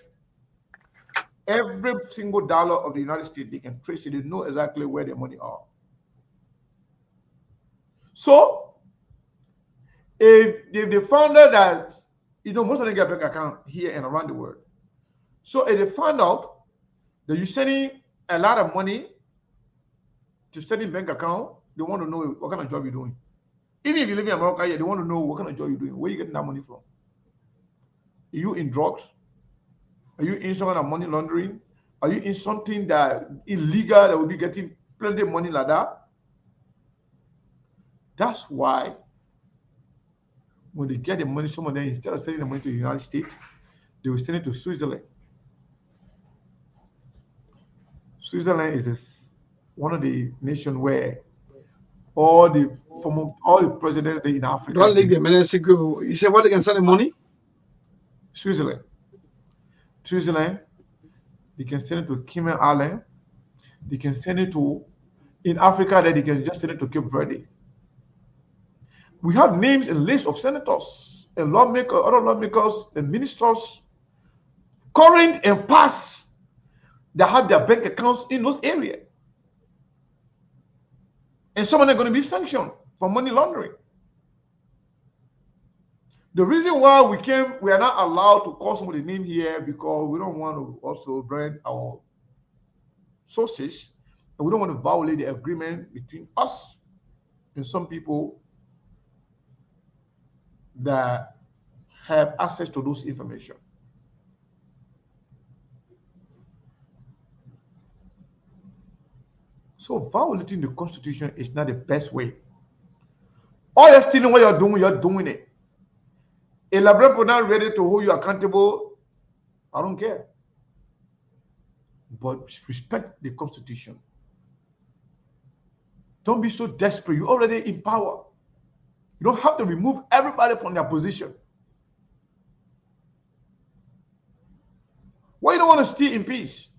every single dollar of the United States, they can trace it. They know exactly where their money are. So if they found out that, most of them get a bank account here and around the world. So if they found out that you're sending a lot of money to certain bank account, they want to know what kind of job you're doing. Even if you live in America, they want to know what kind of job you're doing. Where you getting that money from? Are you in drugs? Are you in some kind of money laundering? Are you in something that illegal that will be getting plenty of money like that? That's why when they get the money, some of them, instead of sending the money to the United States, they will send it to Switzerland. Switzerland is one of the nations where all the presidents in Africa. Don't leak the ministry. You say what they can send the money? Switzerland, they can send it to Cayman Island. They can send it to, in Africa, that they can just send it to Cape Verde. We have names and lists of senators and lawmakers, other lawmakers and ministers, current and past, that have their bank accounts in those areas. And some of them are going to be sanctioned for money laundering. The reason why we are not allowed to call some of the name here because we don't want to also brand our sources, and we don't want to violate the agreement between us and some people that have access to those information. So violating the Constitution is not the best way. All you're stealing, what you're doing it. A Liberian not ready to hold you accountable, I don't care. But respect the Constitution. Don't be so desperate. You're already in power. You don't have to remove everybody from their position. Why you don't want to steal in peace?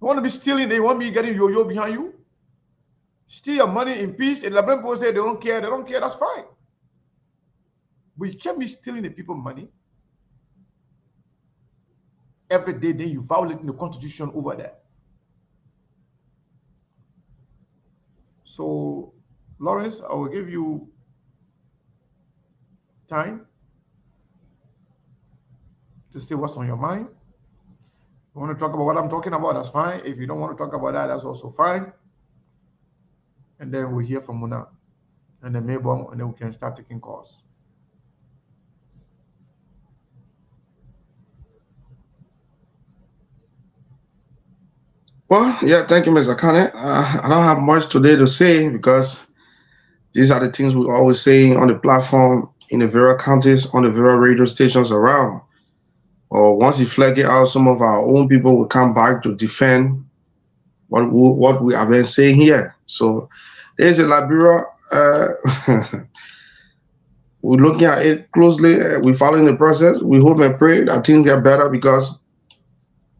You want to be stealing, they want me getting yo-yo behind you? Steal your money in peace, and Liberian people say they don't care, that's fine. But you can't be stealing the people money every day, then you violating the Constitution over there. So Lawrence, I will give you time to say what's on your mind. You want to talk about what I'm talking about, that's fine. If you don't want to talk about that, that's also fine. And then we'll hear from Muna and then Mabel, and then we can start taking calls. Well, yeah, thank you, Mr. Kane. I don't have much today to say because these are the things we always say on the platform in the various counties, on the various radio stations around. Or once you flag it out, some of our own people will come back to defend what we have been saying here. So there's a Liberia. We're looking at it closely. We're following the process. We hope and pray that things get better because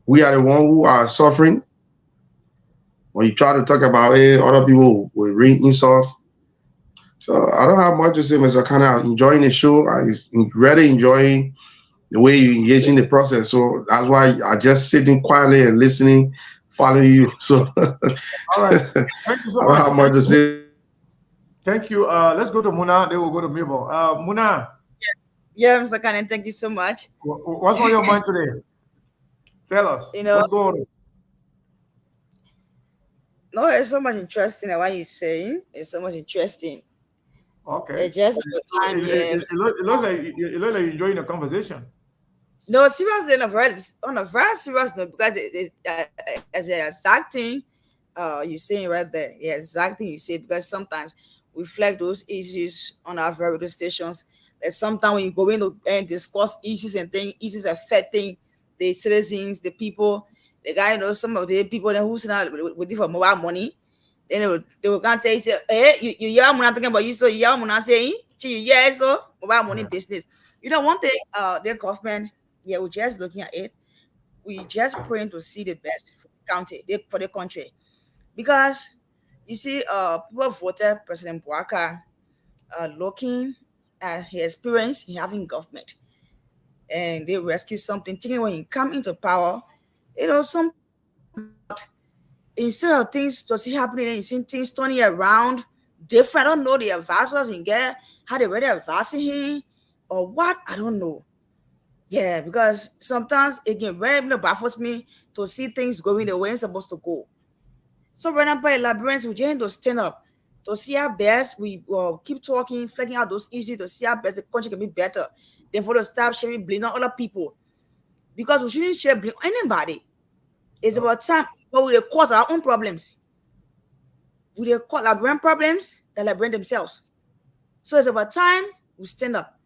we are the ones who are suffering. When you try to talk about it, other people will ring insult. So I don't have much to say, Mr. Kana. I'm enjoying the show. I'm really enjoying the way you engage in the process. So that's why I just sitting quietly and listening, following you. So All right. I Thank you so don't much. have much to say. Thank you. Let's go to Muna. Then we'll go to Mabel. Muna, Yeah, Mr. Cannon, thank you so much. what's on your mind today? Tell us. You know, What's going on? no, it's so much interesting in what you're saying. It's so much interesting. Okay. It's just the time, yeah. It looks like it looks like you're enjoying the conversation. No, seriously, on a very serious note, because as an exact thing, you're saying right there, yeah, exact thing you say, because sometimes we flag those issues on our radio stations. That sometimes when you go in and discuss issues and things, issues affecting the citizens, the people, the guy, some of the people that who send out with different mobile money, then they will can't tell you, say, hey, you yeah, I'm not talking about you, so yeah, I'm not saying, yeah, so mobile money Yeah. business. One thing, the government, yeah, we're just looking at it. We just praying to see the best for the county, for the country. Because you see, people voted President Bouaka looking at his experience in having government. And they rescue something, thinking when he come into power, something about instead of things to see happening and you see things turning around different. I don't know the advisors in there, how they ready advising him or what, I don't know. Yeah, because sometimes it can very baffles me to see things going the way it's supposed to go. So right now, by Librarians, we just need to stand up to see how best we keep talking, flagging out those issues to see how best the country can be better. Then for the stop sharing blame on other people. Because we shouldn't share blame on anybody. It's No. about time, but we cause our own problems. We cause Liberian problems, the Liberian themselves. So it's about time we stand up.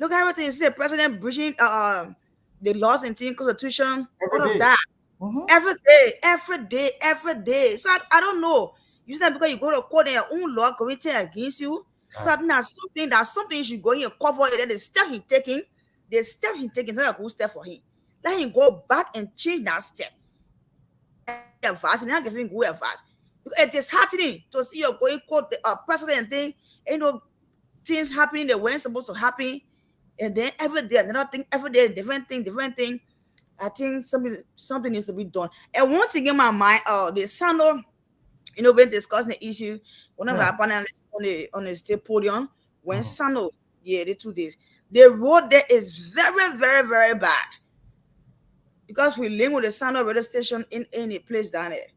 Look at everything. You see the president breaching the laws and things, constitution, Every all of day. that. Mm-hmm. Every day, every day, every day. So I don't know. You said because you go to court and your own law committed against you. So I think that's something you should go in and cover it. And the step he taking is not a good step for him. Let him go back and change that step. Advice and not giving good advice. Because it is heartening to see you going court president thing, things happening the way it's supposed to happen. And then every day another thing, every day different thing, different thing. I think something needs to be done. And one thing in my mind, the Sano, when discussing the issue, one of Yeah. our panelists on the state podium, when Mhm. Sano, yeah, the 2 days, the road there is very, very, very bad. Because we link with the Sano radio station in any place down there.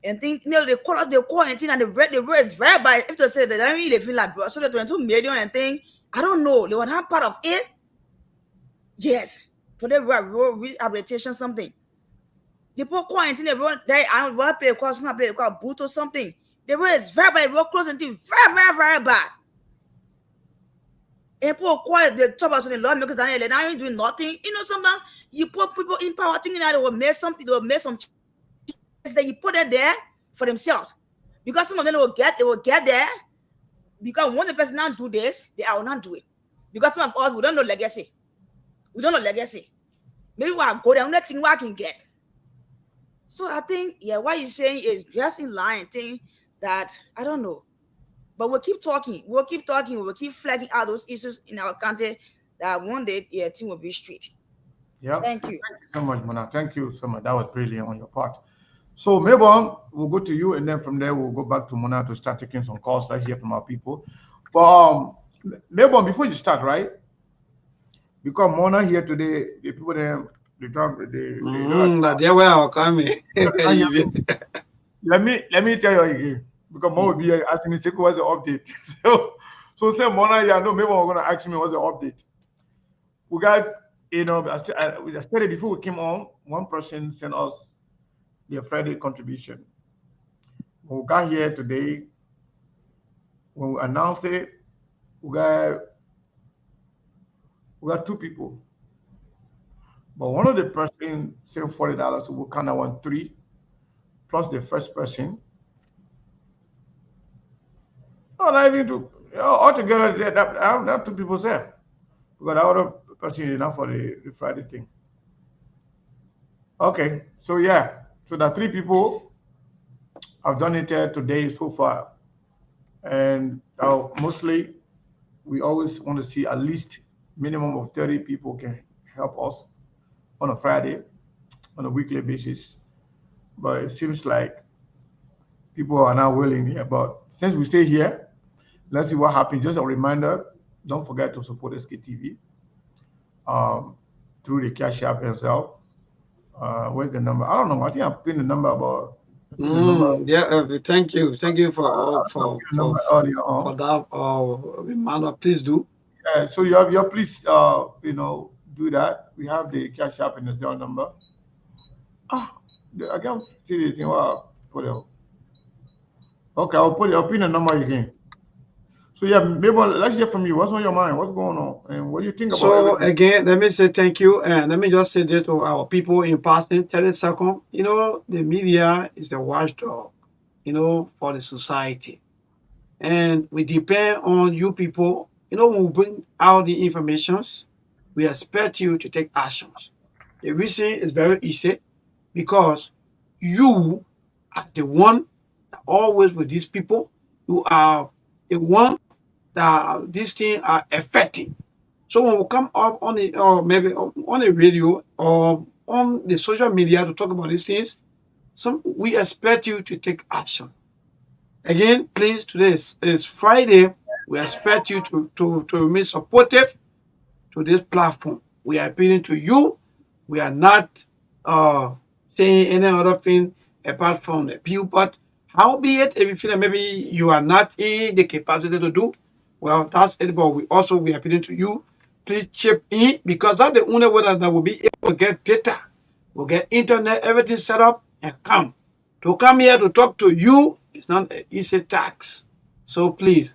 And think, they call anything and the road is very bad. If they say that, I really feel like, so the 22 million and thing, I don't know, they would have part of it. Yes, for the road rehabilitation something. The poor quarantine, everyone there, I don't want to play a course, want to play a course, boot or something. The road is very bad, road close and thing, very, very, very bad. And poor quiet, the top of the lawmakers down there, they're not doing nothing. Sometimes you put people in power thinking that they will make something, they will make some that you put it there for themselves. Because some of them they will get there. Because once the person now do this, they will not do it. Because some of us we don't know legacy. We don't know legacy. Maybe we are go there, only thing I can get. So I think, yeah, what you're saying is just in line thing that I don't know. But we'll keep talking. We'll keep flagging out those issues in our country that one day, yeah, thing will be straight. Yeah. Thank Thank you. you so much, Mona. Thank you so much. That was brilliant on your part. So Melbourne, we'll go to you, and then from there we'll go back to Mona to start taking some calls. Let's hear from our people. But Melbourne, before you start, right? Because Mona here today, the people there, they don't That they were coming. understand let me tell you again. Because Mona will be here asking me, what's the update? so say Mona here, no, maybe we're gonna ask me what's the update. We got, I stated before we came on, one person sent us their Friday contribution. When we got here today, when we announced it, we got two people. But one of the person sent $40, so we kind of want three, plus the first person. No, not even two. Altogether, I have two people there. Because that other person is enough for the Friday thing. Okay, so yeah. So the three people have done it today so far. And mostly, we always want to see at least minimum of 30 people can help us on a Friday, on a weekly basis. But it seems like people are not willing here. But since we stay here, let's see what happens. Just a reminder, don't forget to support SKTV through the Cash App itself. Where's the number? I don't know. I think I pinned the number about I pinned the number Yeah, thank you for all the number earlier for on. that reminder. Please do. So you have your please do that. We have the Cash App and the Zelle number. Ah, I can't see the thing. Well, put it. Okay, I'll pin the number again. So yeah, maybe let's hear from you. What's on your mind? What's going on? And what do you think about So everything? again, let me say thank you, and let me just say this to our people in passing. 30 seconds. The media is the watchdog. For the society, and we depend on you people. When we bring out the informations, we expect you to take actions. The reason is very easy because you are the one that always with these people. You are the one that these things are affecting. So when we come up on the or maybe on the radio or on the social media to talk about these things, we expect you to take action. Again, please, today is Friday. We expect you to remain supportive to this platform. We are appealing to you. We are not uh, saying any other thing apart from the pew. But howbeit, if you feel that maybe you are not in the capacity to do, well, that's it. But we are appealing to you. Please chip in because that's the only way that will be able to get data, we'll get internet, everything set up and come. To come here to talk to you is not an easy task. So please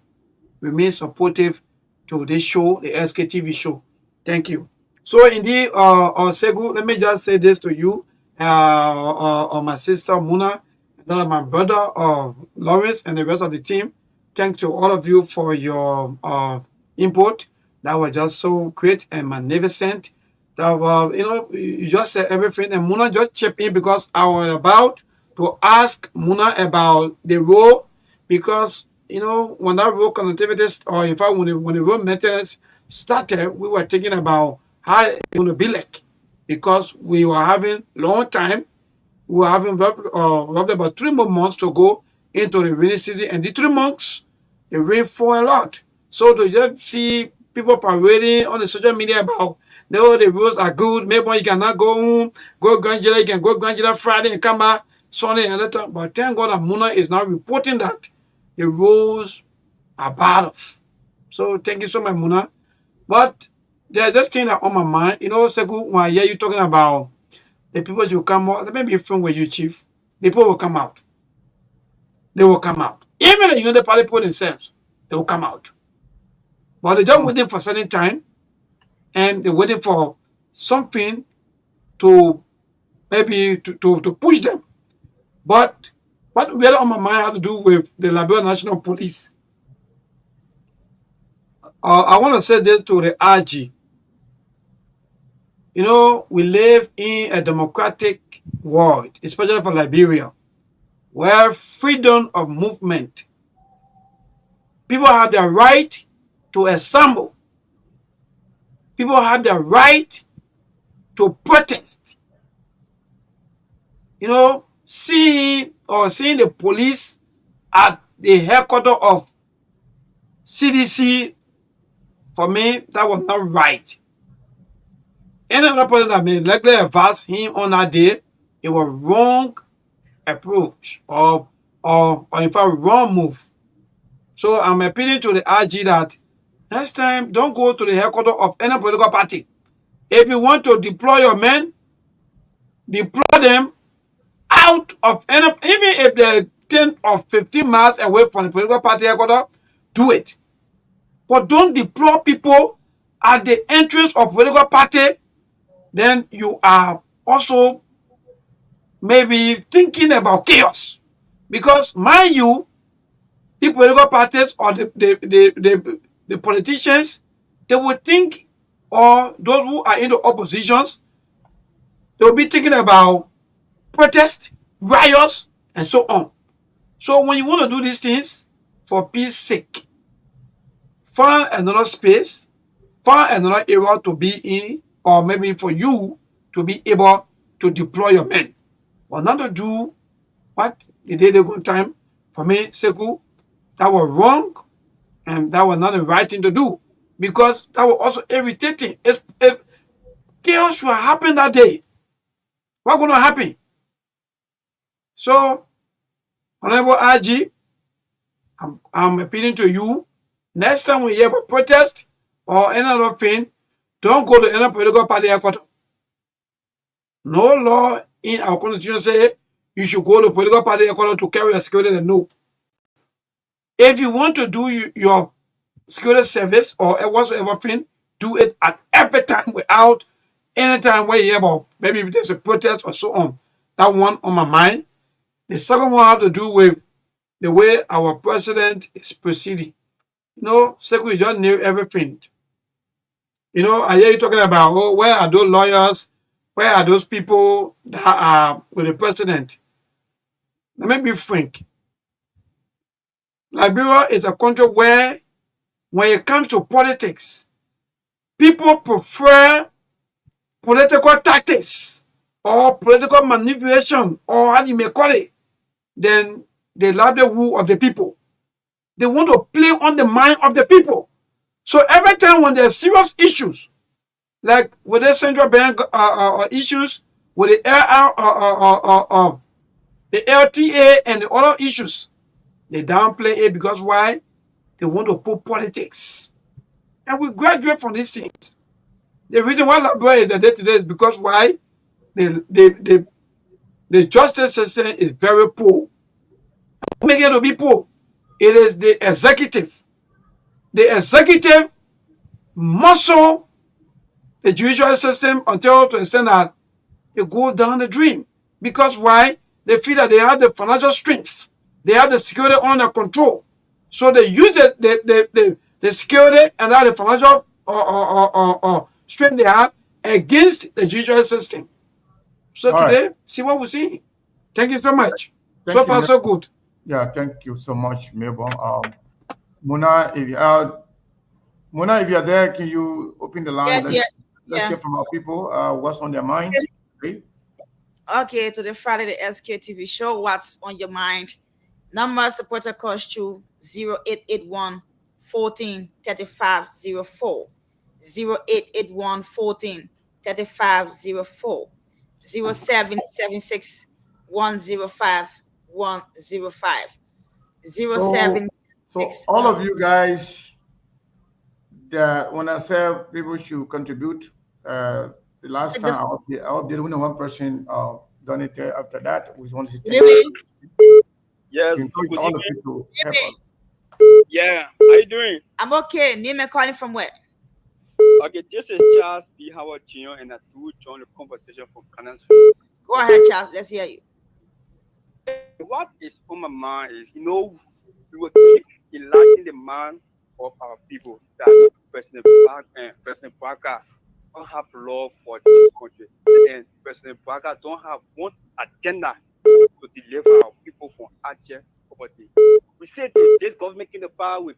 remain supportive to this show, the SKTV show. Thank you. So indeed, Segu, let me just say this to you, my sister Muna, and my brother Lawrence, and the rest of the team. Thanks to all of you for your input. That was just so great and magnificent. That you just said everything, and Muna just chipped in because I was about to ask Muna about the role because when that road connectivity, or in fact when the road maintenance started, we were thinking about how it's going to be like because we were having long time. We were having roughly about 3 more months to go into the rainy season, and the 3 months it rained for a lot. So to just see people parading on the social media about no, the roads are good. Maybe you cannot go home, go Granjula, you can go Granjula Friday and come back Sunday and later. But thank God that Muna is now reporting that the roads are bad off. So thank you so much, Muna. But there's this thing that on my mind. Segu, when I hear you talking about the people who come out, let me be friend with you, Chief. The people will come out. They will come out. Even the party people themselves, they will come out. But they're just Hmm. waiting for a certain time and they're waiting for something to maybe to push them. But what really on my mind has to do with the Liberia National Police. I want to say this to the RG. We live in a democratic world, especially for Liberia, where freedom of movement, people have the right to assemble, people have the right to protest. seeing or seeing the police at the headquarters of CDC, for me, that was not right. Any other person that may likely advise him on that day, it was wrong approach or in fact wrong move. So I'm appealing to the RG that next time don't go to the headquarters of any political party. If you want to deploy your men, deploy them out of any, even if they're 10 or 15 miles away from the political party headquarters, do it. But don't deploy people at the entrance of political party. Then you are also maybe thinking about chaos. Because mind you, the political parties or the politicians, they would think, or those who are in the oppositions, they will be thinking about protest, riots, and so on. So when you want to do these things, for peace sake, find another space, find another area to be in, or maybe for you to be able to deploy your men. But not to do what they did a good time. For me, Seku, that was wrong, and that was not the right thing to do, because that was also irritating. If chaos should happen that day, what's going to happen? So, Honorable RG, I'm appealing to you. Next time we hear about protest or any other thing, don't go to any political party headquarters. No law in our constitution say you should go to political party headquarters to carry your security. No. If you want to do your security service or whatsoever thing, do it at every time without any time where you hear about maybe there's a protest or so on. That one on my mind. The second one has to do with the way our president is proceeding. You know, Seku, you don't know everything. You know, I hear you talking about, oh, where are those lawyers? Where are those people that are with the president? Let me be frank. Liberia is a country where, when it comes to politics, people prefer political tactics or political manipulation, or how you may call it, than the livelihood of the people. They want to play on the mind of the people. So every time when there's serious issues, like with the central bank issues, with the LTA and the other issues, they downplay it because why? They want to put politics. And we graduate from these things. The reason why Liberia is a day today is because why? The justice system is very poor. Who make it to be poor? It is the executive. The executive muscle the judicial system until to the extent that it goes down the drain. Because why? They feel that they have the financial strength. They have the security under control. So they use the security and the financial strength they have against the judicial system. So All today, right. see what we see. Thank you so much. Thank So you, far, so good. yeah, thank you so much, Melbourne. Mona, if you are Mona, if you are there, can you open the line? Yes, Let's yes. let's Yeah. hear from our people. What's on their mind? Okay. Okay, to the Friday the SK TV show. What's on your mind? Number supporter cost to 0881 14 35 04. 0881 14 35 04. 0776 105 105. So, so 0776 all of you guys that when I say people should contribute, the last time Just I updated only one person done it. After that, we want to good thank you. evening. Yes, We encourage good all the evening. people to Good help evening. us. Yeah, how you doing? I'm okay. Name and calling from where? Okay, this is Charles D. Howard Jr. and I do join the conversation from Canada. Go ahead, Charles. Let's hear you. What is on my mind is, we will keep enlarging the mind of our people that President Barker don't have love for this country, and President Barker don't have one agenda to deliver our people from abject poverty. We say this government in the power with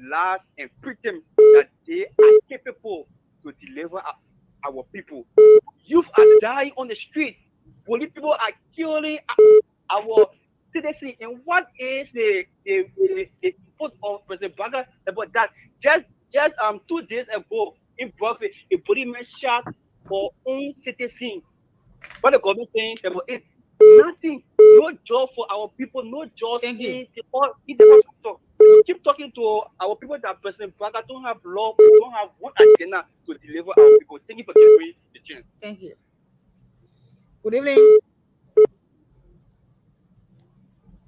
lies and pretend that they are capable to deliver our people. Youth are dying on the street. Police people are killing our citizens, and what is the input of President Baga about that? Just 2 days ago in Brooklyn, a policeman shot our own citizen. What the government saying about it? Nothing. No job for our people. No jobs Thank you. in the hospital. We keep talking to our people that President Baga don't have love, don't have one agenda to deliver our people. Thank you for giving me the chance. Thank you. Good evening.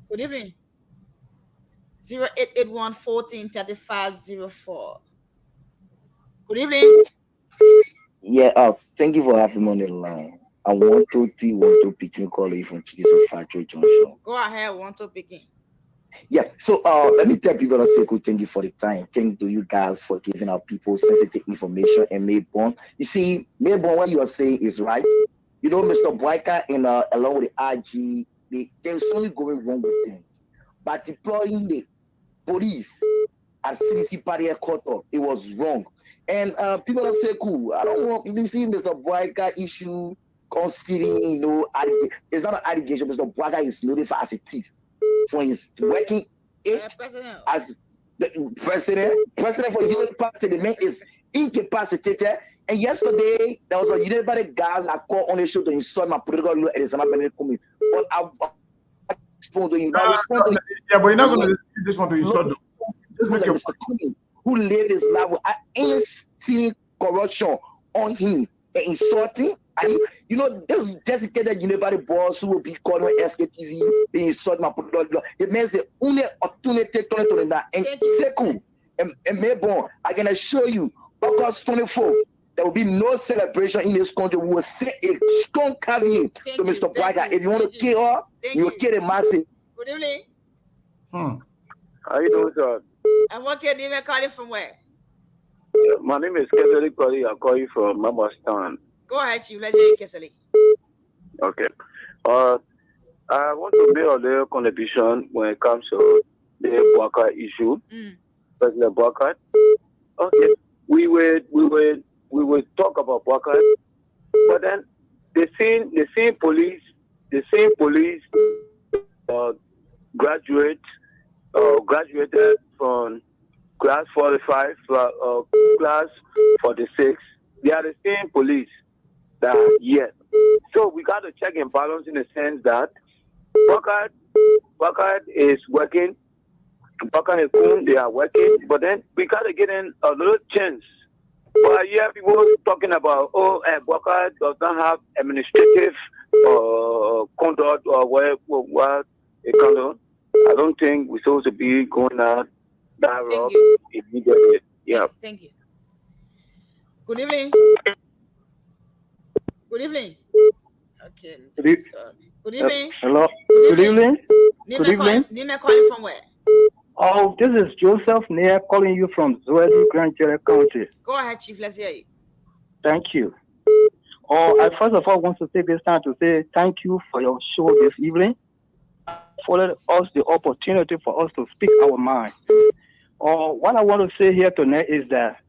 Good evening. 0881 143504. Good evening. Yeah, thank you for having me on the line. I want to pick you call you from Chickens of Factory Junction. Go ahead. Want to begin. Yeah, so let me tell people that say good thank you for the time. Thank to you guys for giving our people sensitive information and Mayborn. You see, Mayborn, what you are saying is right. You know, Mr. Boyka and along with the IG, there's only going wrong with them. But deploying the police and CDC party caught up, it was wrong. And people that say, cool, I don't want you see Mr. Boyka issue considering, you know, it's not an allegation. Mr. Boyka is notified as a thief for his working President. as the president for United Party. The man is incapacitated. And yesterday, there was a United Party guys I called on the show to insult my political law and it's not been coming. But I respond to him. Yeah, but you're not going to this one to insult them. Just make your Mr. Cummings, who lived his life with insane corruption on him and insulting. And you know, there's dedicated United boss who will be calling SKTV, being insulted my political law. It means the only alternative to that. And second, and Mayborn, I can assure you, August 24th, there will be no celebration in this country. We will send a strong caveat to Mr. Braga. If you want to kill her, you will kill the masses. Good evening. How you doing, sir? And what can you call you from where? My name is Keseli Koli. I call you from Mamastan. Go ahead, Chief. Let's hear you, Keseli. Okay. I want to make a little contribution when it comes to the Bwaka issue. President Bwaka. Okay. We will talk about Bwaka, but then the same police graduated from class 45, class 46. They are the same police that yes. So we got to check and balance in the sense that Bwaka is working, Bwaka and Kun, they are working, but then we got to get in a little chance. But yeah, people talking about, Bwaka does not have administrative conduct or what it kind of. I don't think we're supposed to be going out that route immediately. Yeah. Thank you. Good evening. Good evening. Okay. Good evening. Hello. Good evening. Good evening. Nima calling from where? Oh, this is Joseph Near calling you from Zoedu, Grand Cherokee County. Go ahead, Chief. Let's hear you. Thank you. I first of all want to take this time to say thank you for your show this evening. Afforded us the opportunity for us to speak our mind. What I want to say here tonight is that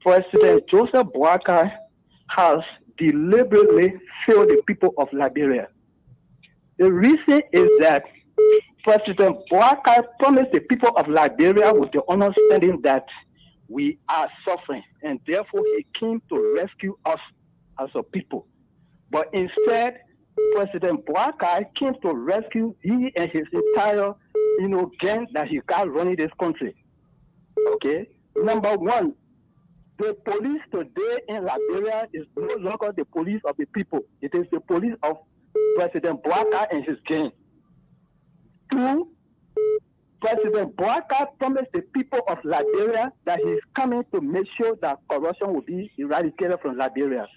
President Joseph Boakai has deliberately failed the people of Liberia. The reason is that President Boakai promised the people of Liberia with the understanding that we are suffering, and therefore he came to rescue us as a people. But instead, President Boakai came to rescue he and his entire, gang that he got running this country. Okay? Number one, the police today in Liberia is no longer the police of the people. It is the police of President Boakai and his gang. Two, President Boakai promised the people of Liberia that he's coming to make sure that corruption will be eradicated from Liberia.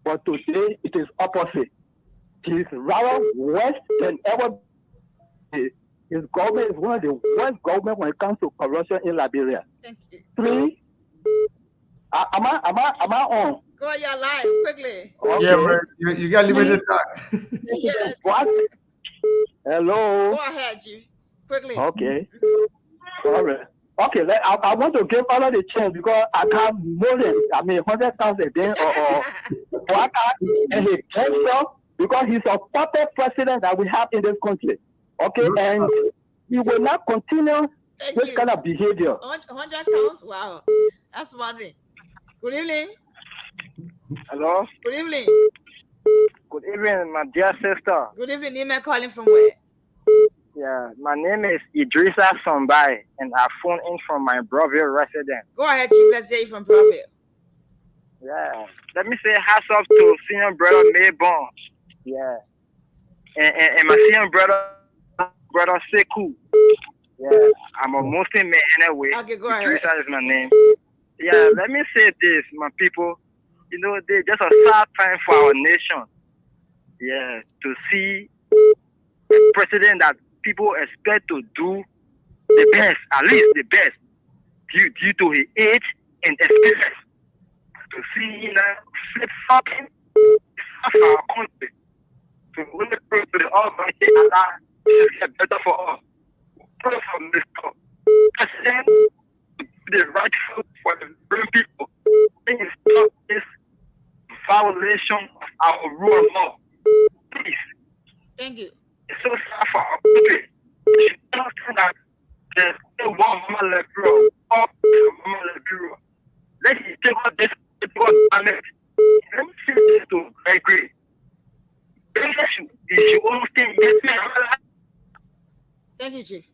But today, it is opposite. He's rather worse than ever. His government is one of the worst governments when it comes to corruption in Liberia. Thank you. Three, am I on? Go on your line quickly. Okay. Yeah, man. You got limited time. Yes. What? Hello. Go ahead, Chief. Quickly. Okay. All right. Okay, I want to give all the chance because I can't more than 100,000 a day or and he himself because he's a puppet president that we have in this country. Okay, and we will not continue Thank this you. kind of behavior. 100 pounds? Wow. That's one thing. Good evening. Hello. Good evening. Good evening, my dear sister. Good evening. Name calling from where? Yeah, my name is Idrissa Sombai, and I phone in from my Brother residence. Go ahead, Chief. Let's say you from Brother. Yeah. Let me say hats off to senior brother Mayborn. Yeah. And my senior brother Sekou. Yeah. I'm a Muslim man anyway. Okay, go ahead. Idrissa is my name. Yeah, let me say this, my people. You know, they just a sad time for our nation. Yeah, to see a president that people expect to do the best, at least the best, due to his age and experience. To see, you know, flip-flopping for our country. To really pray to the Almighty Allah to get better for us. Pray for Mr. President to do the right food for the real people. And stop this violation of our rule of law. Please. Thank you. It's so sad for our country. You should understand that there's still one Mama Lebron, or Mama Lebron. Let's take out this damage. Let me say this to Gregory. You should understand, yes, man. Thank you, Chief.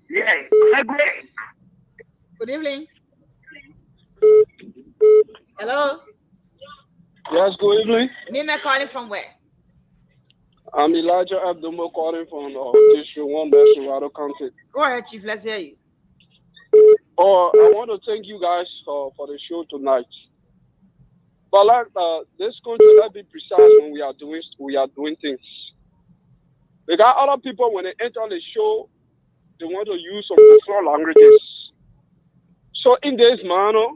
Yeah, Gregory. Good evening. Hello. Yes, good evening. Name calling from where? I'm Elijah Abdumo calling from District 1, Colorado County. Go ahead, Chief. Let's hear you. I want to thank you guys for the show tonight. But like this country, let's be precise when we are doing things. We got other people when they enter the show, they want to use some foreign languages. So in this manner,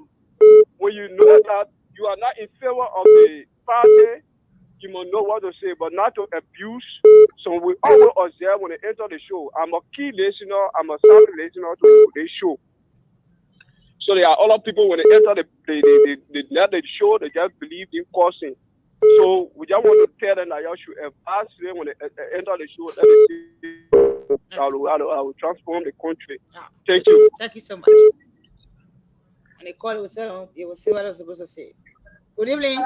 when you know that you are not in favor of the party, you must know what to say, but not to abuse. So we always observe when they enter the show. I'm a key listener, I'm a silent listener to the show. So there are other people when they enter the show, they just believe in cursing. So we just want to tell them that you should advise them when they enter the show. Let me see. I will transform the country. Thank you. Thank you so much. When they call, you will see what I was supposed to say. Good evening.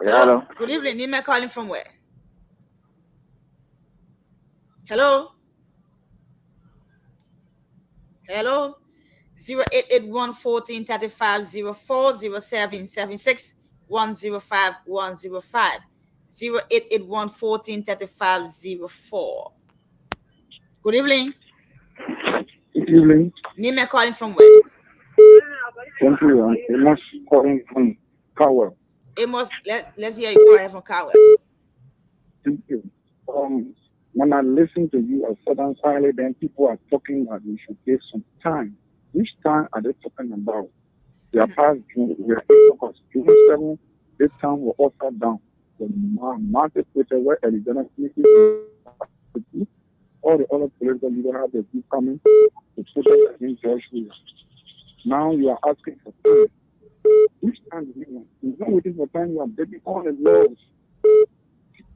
Hello. Good evening. Name calling from where? Hello. Hello. 0881 14 35 04 07 76 105 105 0881 14 35 04. Good evening. Good evening. Name calling from where? Thank you. I'm not calling from Cowell. Amos, let's hear you. Go ahead from Cowell. Thank you. When I listen to you as Southern Silent, then people are talking that we should give some time. Which time are they talking about? We are past June. We are June 7. This time we're all shut down. The market where Alexander Smith, all the other political leaders have their group coming to protest against George Williams. Now you are asking for time. Which time do you want? You're not waiting for time. You are breaking all the laws.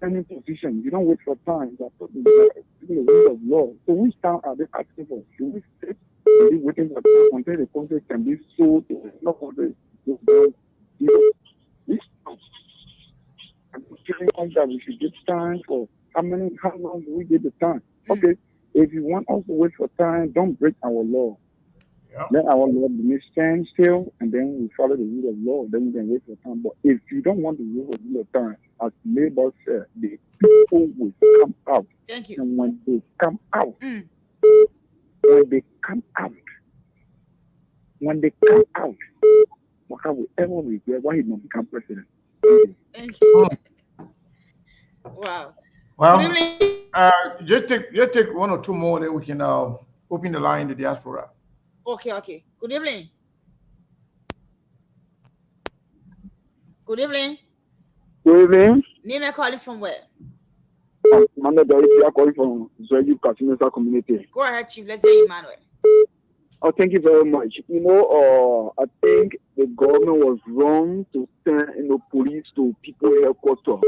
Any position, you don't wait for time. You are putting the rule of law. So which time are they asking for? Should we sit and be waiting for time until the country can be sold to not for the which time? I'm giving us that we should give time for how long do we give the time? Okay, if you want us to wait for time, don't break our law. Yep. Let our law be stand still, and then we follow the rule of law. Then we can wait for time. But if you don't want the rule of time, as neighbors said, the people will come out. Thank you. And when they come out, whatever will ever regret why he not become president. Thank you. Wow. Well, just take one or two more, then we can open the line to diaspora. Okay. Good evening. Good evening. Good evening. Name calling from where? Manda Dorothy calling from Zoyu Katimesa community. Go ahead, Chief. Let's hear Emmanuel. Oh, thank you very much. You know, I think the government was wrong to send police to people headquarters.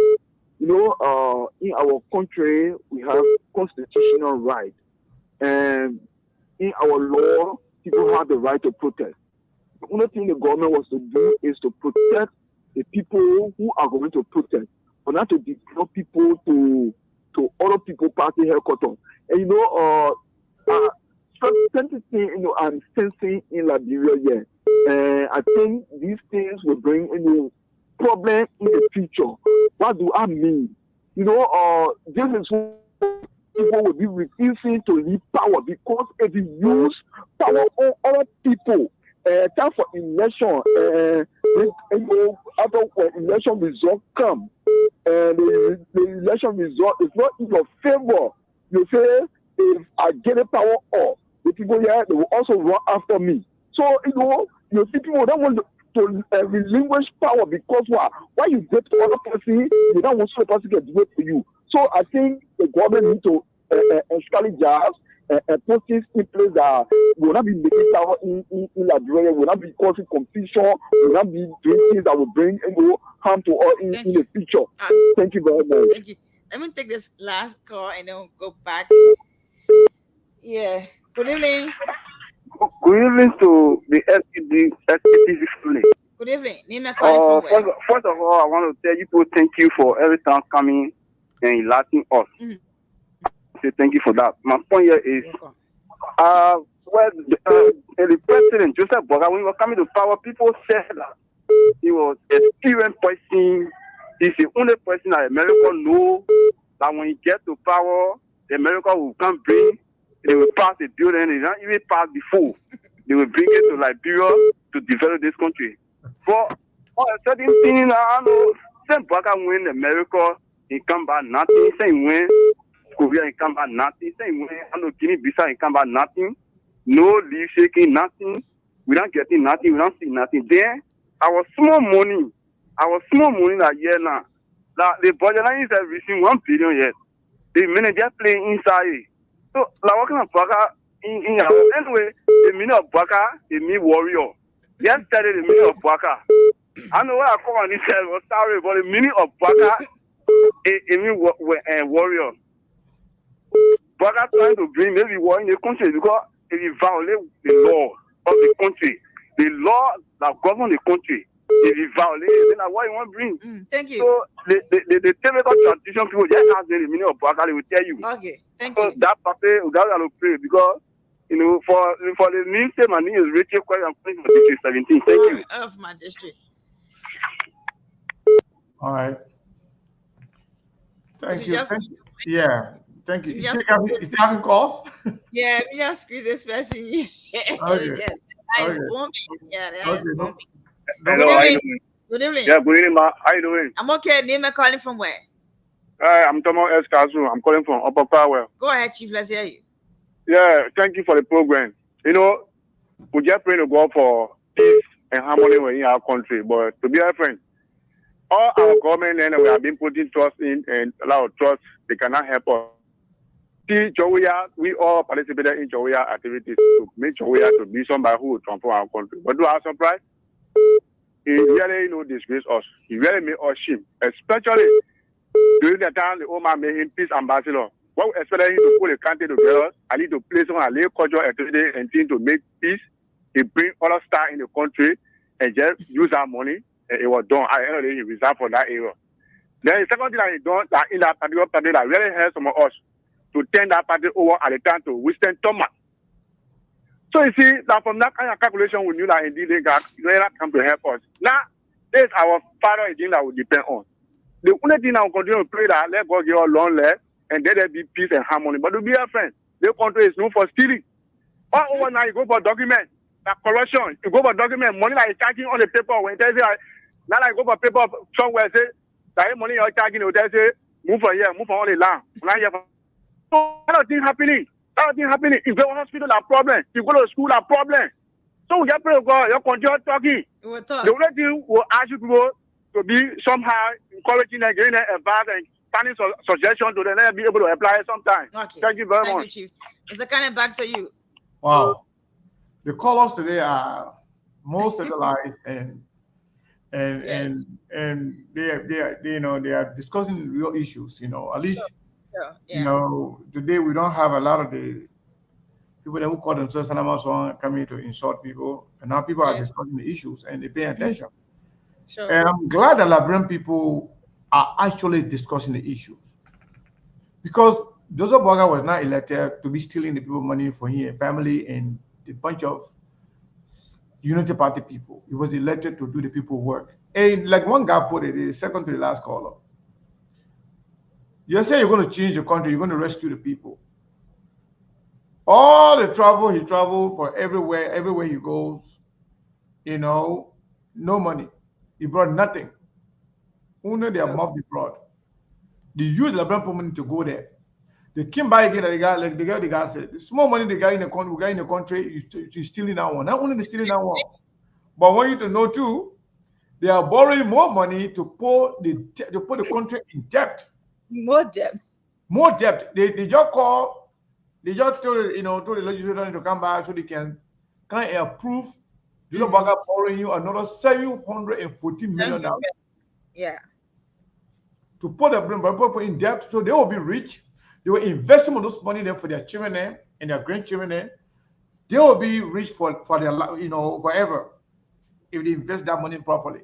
In our country, we have constitutional right, and in our law, people have the right to protest. The only thing the government wants to do is to protect the people who are going to protest, but not to deploy people to other people party headquarters. And certain things I'm sensing in Liberia here, and I think these things will bring problem in the future. What do I mean? This is people will be refusing to leave power because if you use power on other people, time for election, after when election result come, the election result is not in your favor. You say, if I get the power off, the people here, they will also run after me. So, you see people don't want to relinquish power because why you get to other person, you don't want the person to do it for you. So I think the government need to strategize and put things in place that will not be making power in Liberia, will not be causing confusion, will not be doing things that will bring harm to us in the future. Thank you very much. Thank you. Let me take this last call and then go back. Yeah. Good evening. Good evening to the SPTV family. Good evening. Name and calling from where? First of all, I want to tell you people thank you for every time coming and enlightening us. Say thank you for that. My point here is, the president Joseph Boga, when he was coming to power, people said that he was an experienced person. He's the only person that America know that when he gets to power, America will come bring. They will pass the building. They don't even pass before. They will bring it to Liberia to develop this country. But certain things, I know, since Boga win America, he come back nothing. Same win Korea, he come back nothing. Same way, I know Guinea-Bissau, he come back nothing. No leaf shaking, nothing. We don't get nothing. We don't see nothing. Then our small money that year now. That the budget line is reaching 1 billion yet. The manager playing inside. So, what kind of Baka in anyway, the meaning of Baka, the mean warrior. Yesterday, the meaning of Baka. I know what I call on this head was sorry, but the meaning of Baka, it mean warrior. Baka trying to bring maybe war in the country because if you violate the law of the country, the law that governs the country, if you violate it, then what you want to bring. Thank you. So the typical tradition people just ask them the meaning of Baka, they will tell you. Okay, thank you. That part, we got to pray because for the name say my name is Rachel Kwai, I'm playing for District 17. Thank you. Of my district. All right. Thank you. Just, yeah. Thank you. Just, is he having calls? Yeah, we just squeeze this person. Okay. Yeah, that is bumpy. Yeah, that is bumpy. Hello, how you doing? Good evening. Yeah, good evening, ma. How you doing? I'm okay. Name and calling from where? I'm Tomo Eskazu. I'm calling from Upper Power. Go ahead, Chief. Let's hear you. Yeah, thank you for the program. We just pray to God for peace and harmony in our country. But to be a friend, all our government and we have been putting trust in and a lot of trust, they cannot help us. See, Jowea, we all participated in Jowea activities to make Jowea to be somebody who will transform our country. But to our surprise, he really disgrace us. He really made us shame, especially during the time the old man made him peace ambassador. What we expected him to put the country together, I need to place on a lay cultural activity and thing to make peace. He bring other stars in the country and just use our money. And it was done. At the end of the day, he resigned for that area. Then the second thing that he done, that in that particular party that really helped some of us to turn that party over at the time to Winston Thomas. So you see, that from that kind of calculation, we knew that indeed they not come to help us. Now, this is our father again that we depend on. The only thing that we continue to pray that let God give us long life and let there be peace and harmony. But to be a friend, the country is known for stealing. All over now, you go for document, that corruption. You go for document, money that is charging on the paper. When it tells you, now I go for paper somewhere, say, that money you're charging, it will say, move from here, move from all the land. So, that thing happening. If you go to hospital, that problem. If you go to school, that problem. So we get pray God, you continue talking. The only thing we'll ask you people to be somehow encouraging them, giving them advice and finding suggestions to them, let them be able to apply it sometime. Okay. Thank you very much. Thank you, Chief. Mr. Kane, back to you. Wow. The callers today are more civilized and and Yes. they you know they are discussing real issues. At Sure. least Sure. Yeah. today we don't have a lot of the people that who call themselves Amazon coming to insult people, and now people are Yes. discussing the issues and they pay Mhm. attention. Sure. And I'm glad that Liberian people are actually discussing the issues because Joseph Boga was not elected to be stealing the people money for him and family and a bunch of Unity Party people. He was elected to do the people work. And like one guy put it, the second to the last caller, you say you're going to change the country, you're going to rescue the people. All the travel he traveled for everywhere he goes, you know, no money. He brought nothing. Only the Sure. amount he brought. They used Liberian money to go there. They came by again, and the guy said, the small money the guy in the country, you stealing that one. Not only the stealing that one, but I want you to know too, they are borrowing more money to put the country in debt. More depth. More debt. They just told the legislature to come back so they can approve Joseph Mm-hmm. Baga borrowing you another $714 million Yeah. to put the people in debt so they will be rich. They will invest some of those money there for their children and their grandchildren They will be rich for their forever if they invest that money properly.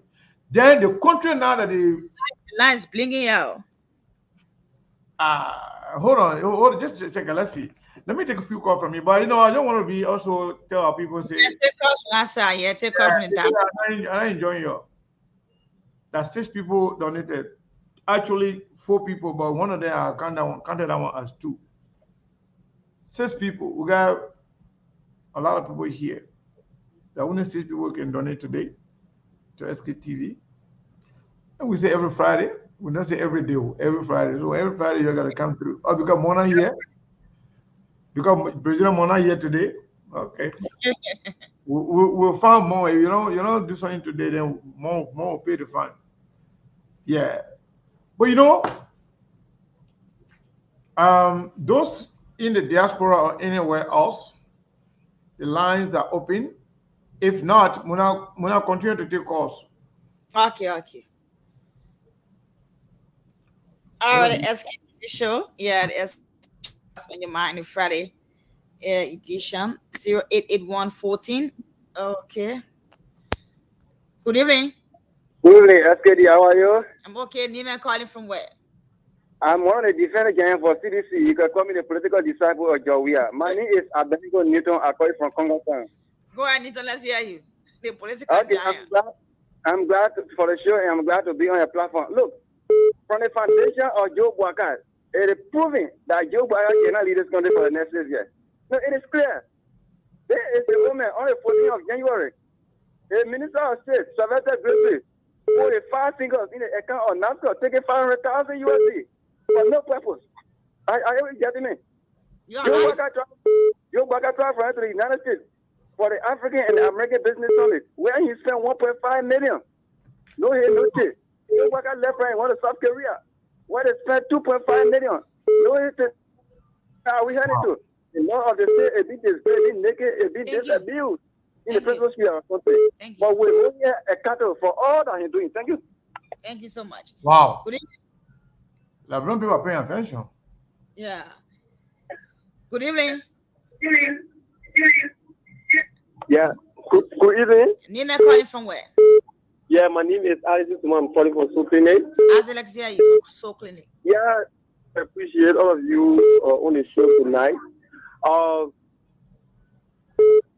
Then the country now that they Lines blinking out. hold on, just a second. Let's see. Let me take a few calls from you, but I don't want to be also tell our people say, Yeah, take off from that side. Yeah, take off from the dance. I enjoying you. That 6 people donated. Actually, 4 people, but one of them I counted that one as 2. 6 people. We got a lot of people here. That only 6 people can donate today to SKTV. And we say every Friday. We don't say every day, every Friday. So every Friday you gotta come through. Oh, because Mona here. Because President Mona here today. Okay. We'll find more. If you don't do something today, then more will pay the fine. Yeah. But those in the diaspora or anywhere else, the lines are open. If not, Muna continue to take calls. Okay, okay. All right, the SKTV show. Yeah, the SKTV show. What's on your mind? The Friday edition 088114. Okay. Good evening. Good evening, SKD. How are you? I'm okay. Nima calling from where? I'm one of the defenders again for CDC. You can call me the political disciple of Jawia. My name is Abednego Newton Akoi from Congo Town. Go ahead, Nito. Let's hear you. The political Okay, giant. I'm glad for the show and I'm glad to be on your platform. Look, from the foundation of Joe Bwaka, it is proving that Joe Bwaka cannot lead this country for the next 6 years. No, it is clear. There is a woman on the 14th of January, a minister of state, Sylvester Grizzly, who is 5 fingers in the account of NASCO, taking 500,000 USD for no purpose. Are you getting me? Joe Bwaka traveled to the United States for the African and the American Business Summit, where he spent 1.5 million. No head, no tail. Joe Bwaka left right and went to South Korea, where they spent 2.5 million. No head, we had it too. The law of the state, a bit disgraced, naked, a bit disabused in the principal sphere of our country. But we only a cattle for all that he's doing. Thank you. Thank you so much. Wow. Good evening. Liberian people are paying attention. Yeah. Good evening. Yeah. Good evening. Nima calling from where? Yeah, my name is Isaac. I'm calling from Soul Clinic. As Alexia, you from Soul Clinic. Yeah, I appreciate all of you on the show tonight.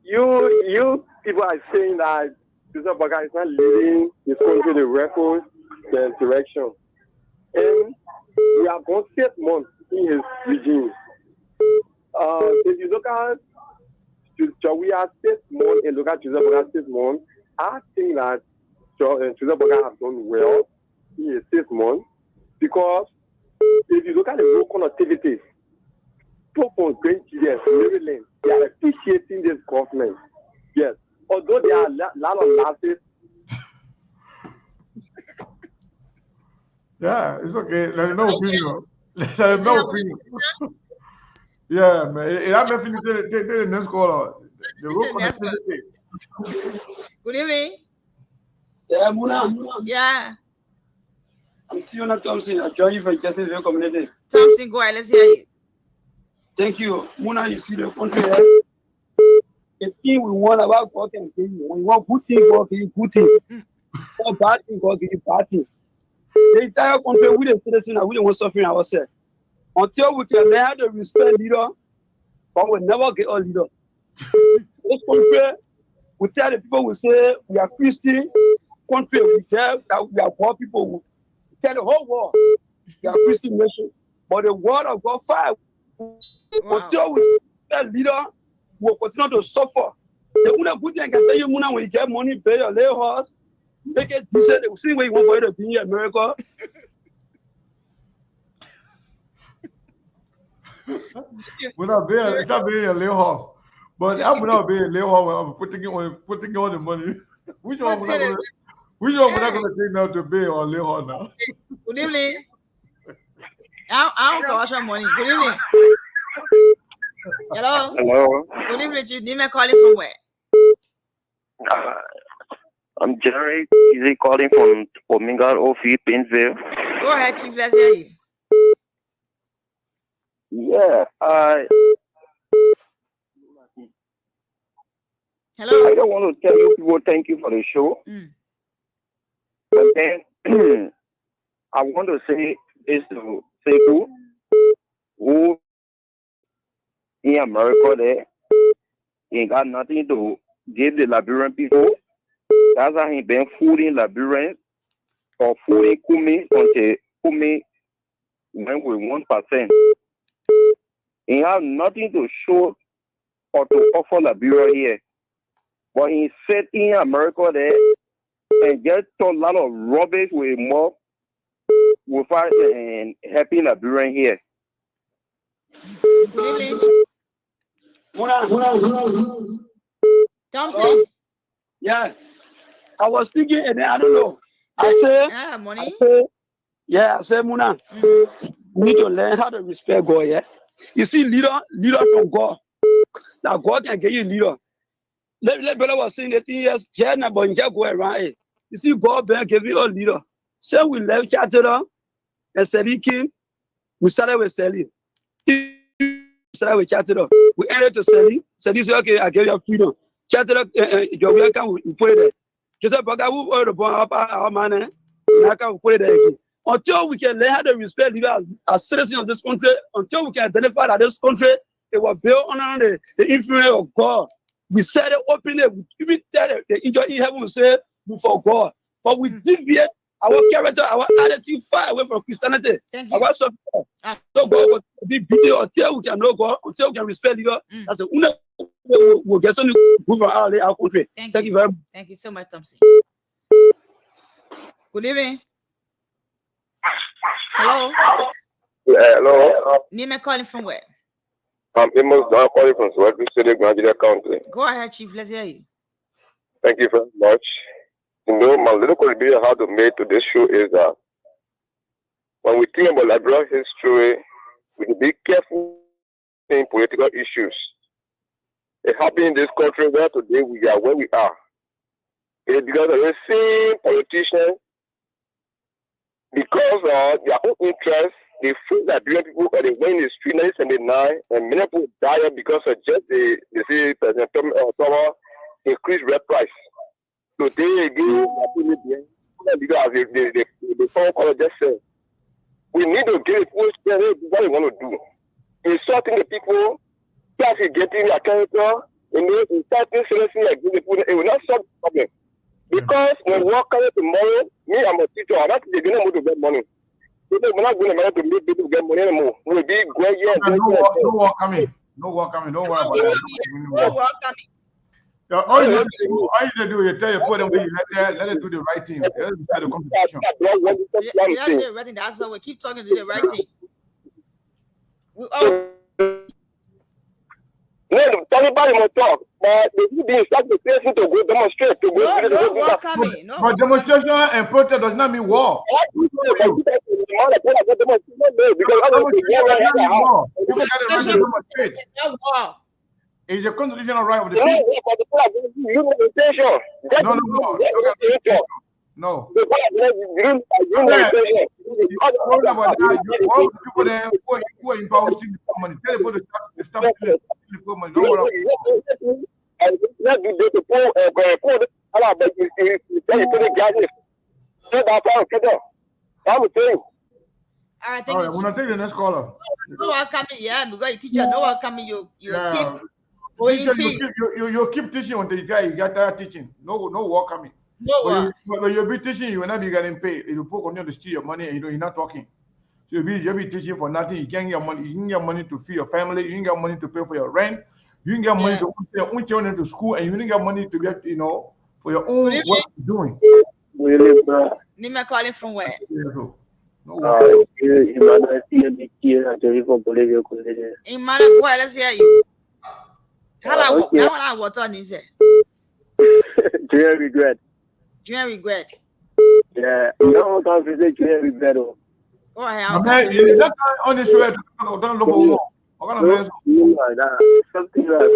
You people are saying that Joseph Baga is not leading his country the record, the direction. And we have gone 6 months in his regime. If you look at we are 6 months and look at Joseph Baga 6 months, I think that Joseph Baga has done well in his 6 months because if you look at the road connectivity, people from Great Yes, Maryland, they are appreciating this government. Yes. Although there are a lot of losses. Yeah, it's okay. Let me know opinion. Let me know opinion. Yeah, man. I'm definitely take the next caller. The road connectivity. Good evening. Yeah, Muna. Yeah. I'm Tiona Thompson. I join you from Chesterfield community. Thompson, go ahead. Let's hear you. Thank you. Muna, you see the country here. The thing we want about God can give you. When you want good thing, God give you good thing. Or bad thing, God give you bad thing. The entire country, we the citizens, we don't want suffering ourselves. Until we can learn how to respect leader, but we never get a leader. This country, we tell the people, we say we are Christian country, we tell that we are poor people. We tell the whole world we are Christian nation. But the word of God fire. Until we tell leader, we will continue to suffer. The only good thing I can tell you, Muna, when you get money, pay your lay horse, make it decent. The same way you want for you to be in America. We're not being, it's not being a little horse. But I'm not being a little horse when I'm putting on the money. Which one we're not gonna take now to pay or a little horse now? Good evening. I don't cost your money. Good evening. Hello. Hello. Good evening, Chief. Name calling from where? I'm Jerry. Is he calling from Ominga OF Painesville? Go ahead, Chief. Let's hear you. Yeah. Hello. I don't want to tell you people thank you for the show. But then I want to say this to Sekou, who in America there, he ain't got nothing to give the Liberian people. That's why he been fooling Liberians or fooling Kumi until Kumi went with 1%. He have nothing to show or to offer Liberia here. But he sat in America there and just a lot of rubbish with more without helping Liberian here. Good evening. Thompson. Yeah. I was speaking and then I don't know. I say, money. I say, Muna, we need to learn how to respect God, yeah. You see, leader from God. Now God can give you leader. Let Bella was saying that yes, Jenna, but you go around it. You see, God Ben gave you a leader. So we left Chatterer and Sally King. We started with Sally. We started with Chatterer. We ended to Sally. Sally said, okay, I give you freedom. Chatterer, your welcome, we put it there. Just a bugger who ordered upon our man, and I can put it there again. Until we can learn how to respect leaders as citizens of this country, until we can identify that this country, it was built under the influence of God. We said it openly, we even tell it, the angel in heaven say, before God. But we deviate our character, our attitude far away from Christianity. Thank you. Our so God will be beaten until we can know God, until we can respect leaders. That's the we'll get something good from our country. Thank you very much. Thank you so much, Thompson. Good evening. Hello. Yeah, hello. Name calling from where? I'm Amos Don calling from Swartby City, Nigeria County. Go ahead, Chief. Let's hear you. Thank you very much. You know, my little contribution how to make to this show is that when we think about Liberian history, we should be careful in political issues. It happened in this country where today we are where we are. It is because of the same politicians, because of their own interests, they fool Liberian people and they went in the street in 1979 and many people died because of just they see President Thomas increased red price. Today again, because the phone call just said, we need to get people what they want to do. Insulting the people, plus getting their character, insulting seriously like the people, it will not solve the problem. Because when we work tomorrow, me, I'm a teacher, I'm not going to get money. We're not going to make people get money anymore. We'll be going here. No war coming. No war coming. No war about that. No war coming. All you need to do is tell your people let it do the right thing. Let it be the competition. The right thing. That's how we keep talking to the right thing. No, everybody will talk, but they should be instructed the person to go demonstrate. To go no war coming. No. But demonstration and protest does not mean war. Because I don't think war. People got the right to demonstrate. It's not war. It's a constitutional right of the people. No. No. You don't Yeah. know You told about that. All the people there who are in power stealing the money. Tell people to stop stealing the money. Don't worry. Not do the poor a lot, but you tell you the guys. I'm saying. All right, All thank right, you, we're gonna Chief. take the next caller. No one coming, yeah, because you teacher, no one coming, you keep Yeah. going Teacher, pay. you keep teaching until you get tired teaching. No work coming. No one. But you'll be teaching, you will not be getting paid. You put on to steal your money and you're not talking. So you'll be teaching for nothing. You can't get money. You can get money to feed your family. You can get money to pay for your rent. You can get money to put your children to school, and you can get money to get, for your own what you're doing. Really, bro. Nima calling from where? Emmanuel, go ahead, let's hear you. How long what on is it? Dream regret. Dream regret. Yeah, you know what I'm saying? Dream regret. Go ahead. That on the show, don't look for more. Something like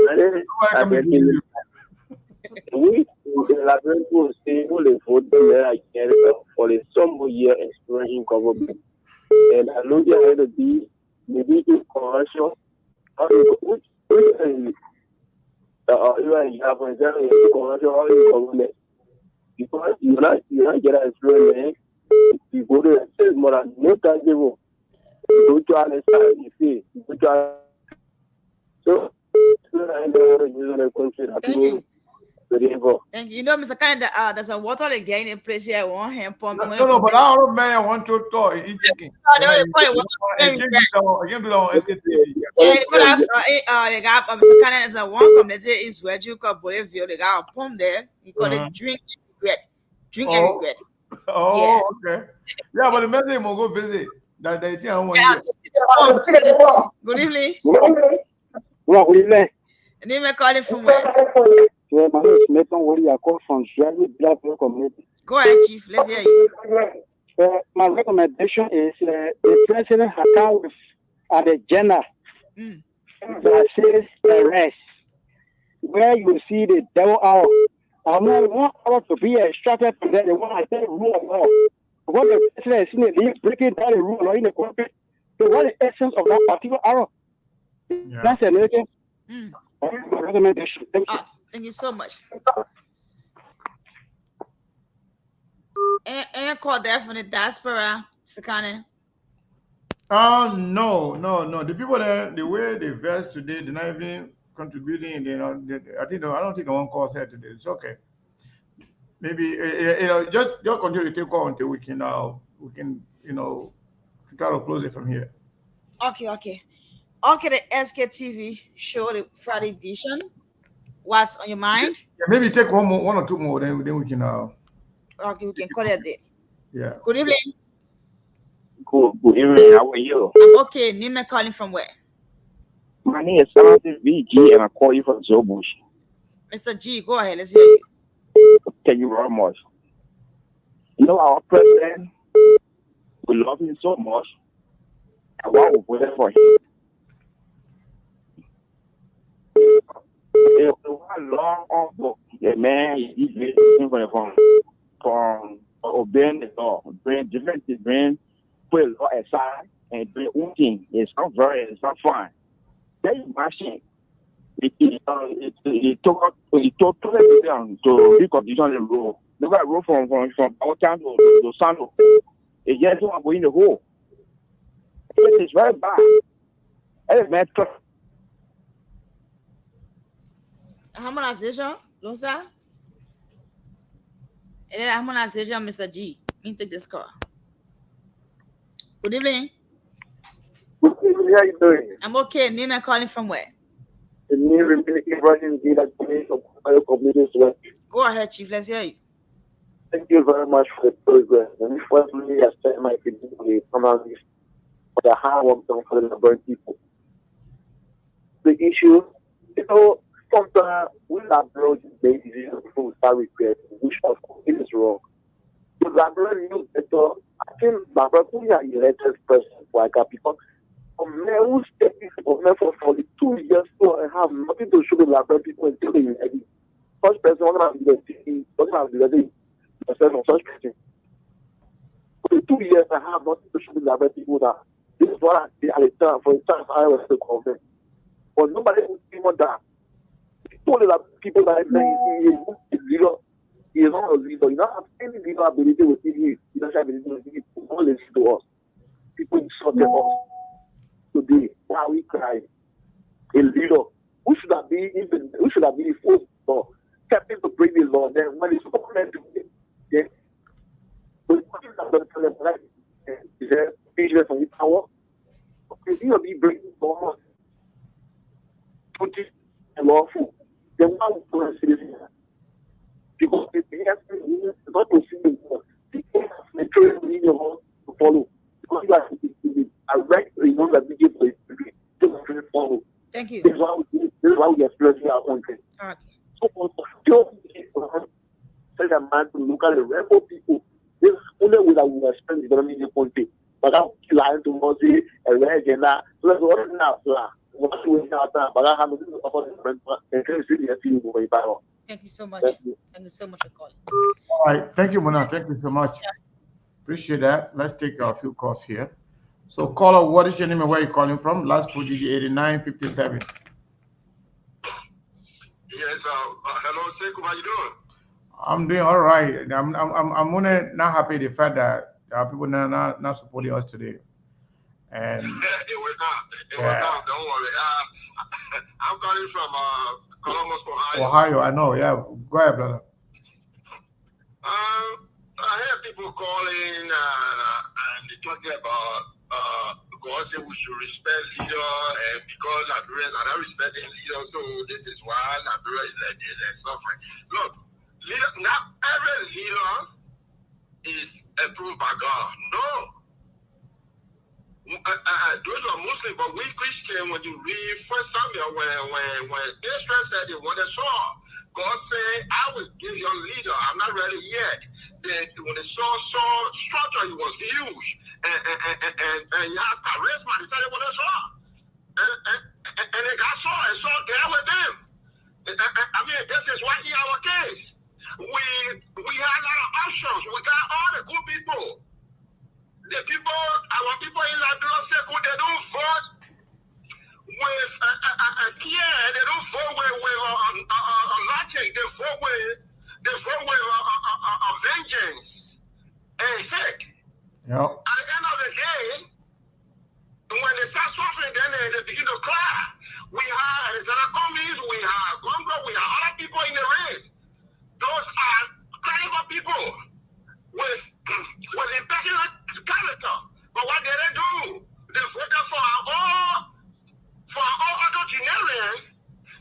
we la people say only for the some year experience in government. And I know they had to be maybe in commercial. Which you have commercial or in government. Because you not get an experience, you go to sales more than no tangible. You go to understand, you see, you go to so I know you know the country that people. Thank you. You know, Mr. Kanye, there's a water again in place here. One hand pump. No, but I don't man want to talk. Eat chicken. I can't do that on SKTV. Yeah, they got Mr. Kanye, there's a one community is where you call Bolivia. They got a pump there. You call it drink and regret. Drink and regret. Oh, okay. Yeah, but the message will go visit. That they think I want Good evening. Good evening. And then we're calling from where? Yeah, my name is Nathan Woli. I call from Sierra Black community. Go ahead, Chief. Let's hear you. My recommendation is the president has come with an agenda that says arrest, where you see the devil hour. I want hour to be extracted from that. They want to say rule of law. What the president is seeing, he's breaking down the rule of law in the country. So what is the essence of that particular hour? Yeah. That's another recommendation. Thank you. Thank you so much. And call that from the diaspora, Mr. Kanye. No. The people there, the way they vest today, they're not even contributing. I don't think I want calls here today. It's okay. Maybe just continue to take call until we can try to close it from here. Okay. The SKTV show, the Friday edition. What's on your mind? Yeah, maybe take one or two more, then we can. Okay, we can call it a day. Yeah. Good evening. Good evening. How are you? I'm okay. Name calling from where? My name is VG, and I call you from Joe Bush. Mr. G, go ahead. Let's hear you. Thank you very much. You know, our president, we love him so much, and why we voted for him. It was a long book. The man, he's from obeying the law, bring different things, put the law aside, and do your own thing. It's not fun. That is machine. It took them to recondition the road. Look at the road from our town to Sando. It just want to go in the hole. It is very bad. It is bad. Harmonization, Lonsa. And then harmonization, Mr. G. Me take this call. Good evening. Good evening. How you doing? I'm okay. Name and calling from where? The name is Ibrahim. Go ahead, Chief. Let's hear you. Thank you very much for the program. And firstly, I spend my opinion on the economy for the hard work done for the Liberian people. The issue, sometimes we Liberians make decisions before we start regretting, which of course is wrong. The Liberians use better. I think Liberians are elected president for because a man who stepped into government for 42 years and have nothing to show the Liberian people until they elect. First president, one of the myself from such person. For 2 years, I have not spoken to other people that this is what I did at the time. For instance, I was the government. But nobody would see what that. Told that people that he is leader. He is not a leader. You don't have any leader ability within him. He doesn't have ability within him. All listen to us. People insulted us. Today, why are we crying? A leader who should have been the first law, kept him to bring the law. Then when it's completed to him, then the question that the tell them like is there patience from his power? Okay, he will be breaking laws, putting lawful. Then why would you citizen? Because if he has not to see the law, he has a training in your house to follow. Because you are direct, you know that we give the to follow. Thank you. This is why we are experiencing our country. Okay. So for still tell a man to look at the rebel people, this is only way that we are spending development in the country. But I'm lying to Moses and Red and that. So that's what is now. What we have done, but I have Thank you so much. Thank you so much for calling. All right. Thank you, Mona. Thank you so much. Appreciate that. Let's take a few calls here. So, caller, what is your name and where are you calling from? Last 4 digit 8957. Yes, hello, Sekou, how you doing? I'm doing all right. I'm not happy the fact that people not supporting us today. And it was not. Don't worry. I'm calling from Columbus, Ohio. Ohio, I know. Yeah, go ahead, brother. I heard people calling and they talking about God said we should respect leader, and because Liberians are not respecting leaders, so this is why Liberia is like this and suffering. Look, not every leader is approved by God. No. Those are Muslim, but we Christian, when you read First Samuel, when Israel said they wanted Saul, God said, "I will give you a leader. I'm not ready yet." Then when they saw Saul's structure, he was huge, and he has charisma. They said they wanted Saul, and they got Saul, and Saul there with them. I mean, this is why in our case, we had a lot of options. We got all the good people. The people, our people in Liberia, they don't vote with a tear. They don't vote with logic. They vote with vengeance and hate. Yep. At the end of the day, when they start suffering, then they begin to cry. We have Zarakomis, we have Congo, we have other people in the race. Those are credible people with impeccable character. But what did they do? They voted for our own octogenarian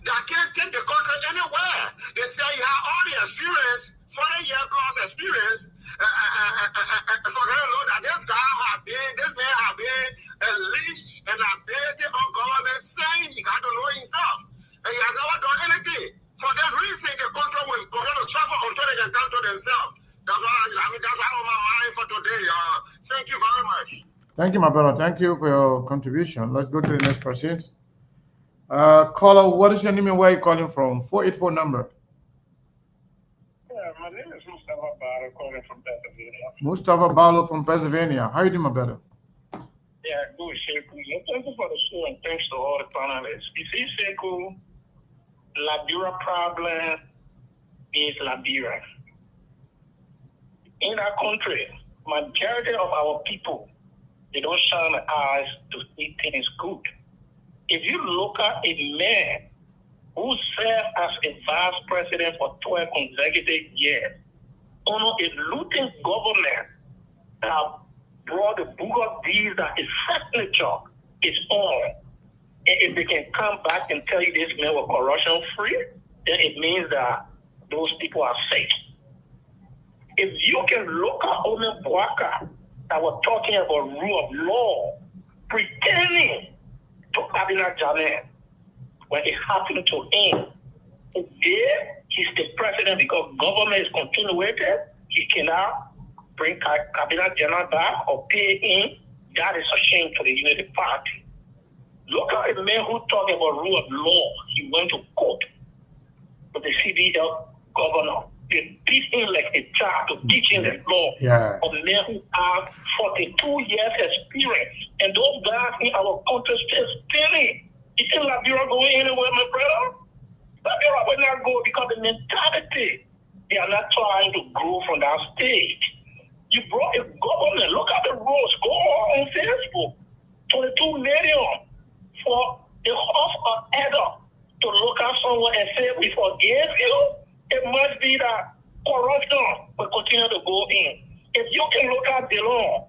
that can't take the country anywhere. They say he had all the experience, 40-year plus experience, for them to know that this man have been a least and ability of government saying he got to know himself. And he has never done anything. For this reason, the country will continue to suffer until they can come to themselves. That's all on my mind for today. Thank you very much. Thank you, my brother. Thank you for your contribution. Let's go to the next person. Caller, what is your name and where are you calling from? 484 number. Yeah, my name is Mustafa Barrow, calling from Pennsylvania. Mustafa Barrow from Pennsylvania. How you doing, my brother? Yeah, good, Sekou. Thank you for the show and thanks to all the panelists. You see, Sekou, Liberia problem is Liberia. In our country, majority of our people, they don't shine the eyes to see things good. If you look at a man who served as a vice president for 12 consecutive years, under a looting government that brought the book of deeds that his signature is on, and if they can come back and tell you this man was corruption free, then it means that those people are fake. If you can look at Omen Boaka that was talking about rule of law, pretending to Cabinet Janet when it happened to him, today he's the president because government is continuated, he cannot bring Cabinet Janet back or pay him. That is a shame to the Unity Party. Look at a man who talking about rule of law. He went to court with the CBL governor They beat him like a child to teach him the law of men who have 42 years experience. And those guys in our country still stealing. You think Liberia going anywhere, my brother? Liberia will not go because the mentality, they are not trying to grow from that stage. You brought a government, look at the rules, go on Facebook. 22 million for the host of elder to look at someone and say, we forgive you. It must be that corruption will continue to go in. If you can look at the law,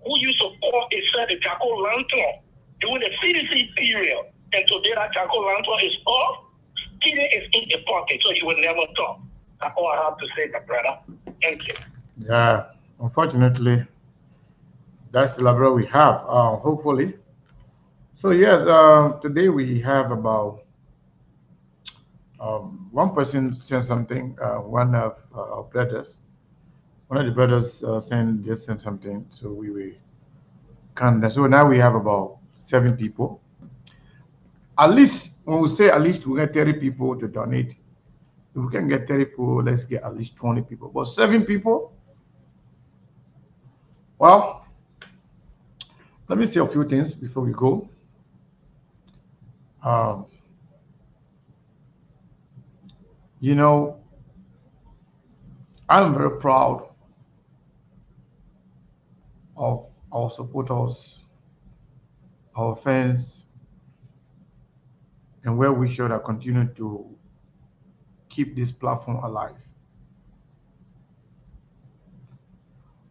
who you support is said the Jaco Lantern during the CDC period, and today that Jaco Lantern is off, stealing is in the pocket, so you will never talk. That's all I have to say, my brother. Thank you. Yeah, unfortunately, that's the library we have. Hopefully. So yes, today we have about one person sent something. One of our brothers, one of the brothers sent something. So we can. So now we have about 7 people. At least when we say at least we get 30 people to donate. If we can get 30 people, let's get at least 20 people. But 7 people. Well, let me say a few things before we go. Um, you know, I'm very proud of our supporters, our fans, and where we should have continued to keep this platform alive.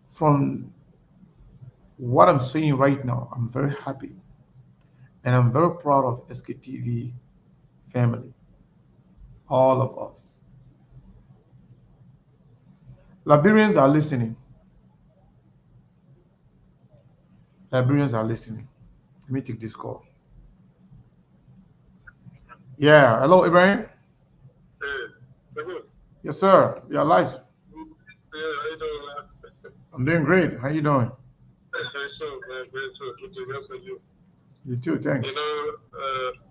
From what I'm seeing right now, I'm very happy and I'm very proud of SKTV family, all of us. Liberians are listening. Liberians are listening. Let me take this call. Yeah, hello, Ibrahim. Yes, sir. You're live. I'm doing great. How you doing? You too. Thanks.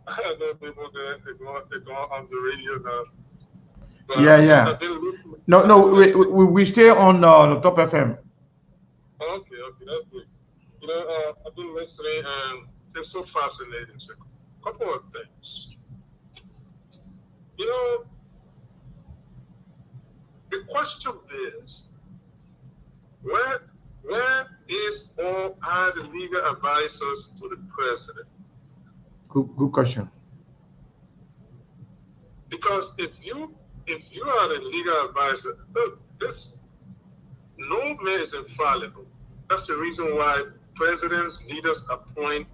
I know people they go on the radio now. Yeah. No. We stay on the Top FM. Okay, that's good. I've been listening and it's so fascinating. So, a couple of things. The question is, where is or are the legal advisors to the president? Good question. Because if you are the legal advisor, look, no man is infallible. That's the reason why presidents, leaders appoint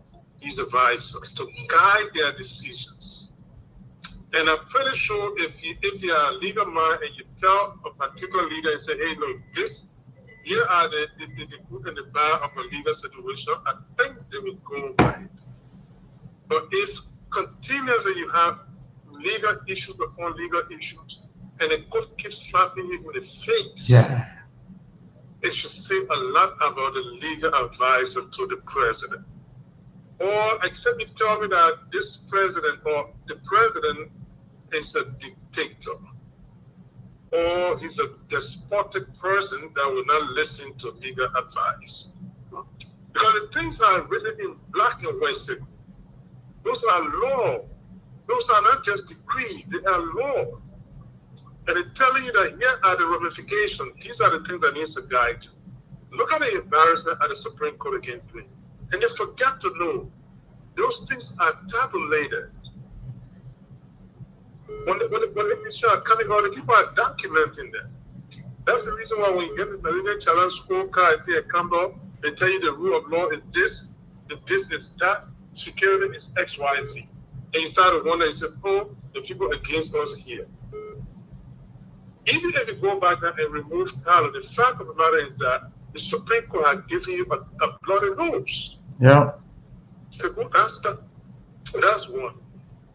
these advisors to guide their decisions. And I'm pretty sure if you are a legal man and you tell a particular leader and say, hey, look, here are the good and the bad of a legal situation, I think they will go by it. But if continuously you have legal issues upon legal issues, and the court keeps slapping you in the face, it should say a lot about the legal advisor to the president. Or except you tell me that this president or the president is a dictator, or he's a despotic person that will not listen to legal advice. Because the things are written in black and white. Those are law. Those are not just decrees, they are law. And it's telling you that here are the ramifications. These are the things that needs to guide you. Look at the embarrassment at the Supreme Court against me. And you forget to know those things are tabulated. When the issues are coming out, the people are documenting that. That's the reason why when you get the legal challenge scorecard, they come up, they tell you the rule of law is this, if this is that, security is X, Y, Z. And you start to wonder, you say, oh, the people against us here. Even if you go back and remove Carlo, the fact of the matter is that the Supreme Court has given you a bloody nose. Yeah. So that's one.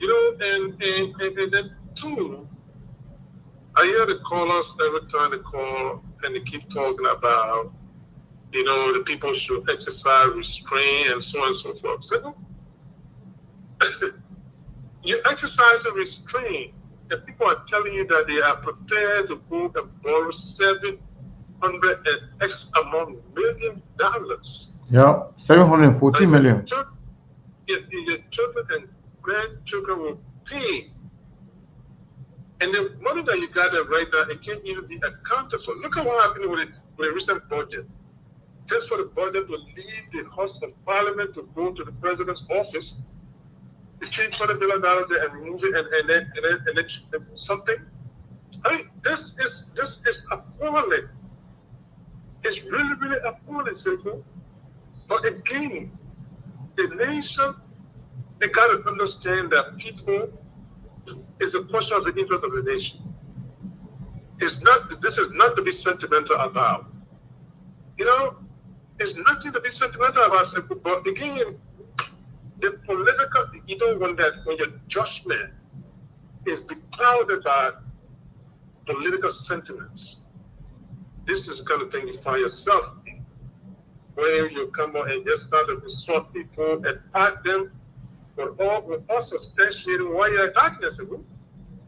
And then two, I hear the callers every time they call and they keep talking about, the people should exercise restraint and so on and so forth. So, you exercise the restraint and people are telling you that they are prepared to go and borrow 700 and X amount $1 million. Yeah, 740 million. Your children and grandchildren will pay. And the money that you gather right now, it can't even be accounted for. Look at what happened with the recent budget. Just for the budget to leave the House of Parliament to go to the president's office, they change $20 billion there and remove it and then something. I mean, this is appalling. It's really, really appalling, simple. But again, the nation, they gotta understand that people is a question of the interest of the nation. It's not. This is not to be sentimental about. You know, it's nothing to be sentimental about. Simple. But again, the political. You know, when your judgment is clouded by political sentiments, this is the kind of thing you find yourself in, where you come out and just start to insult people, attack them, but all substantiating why you're attacking them.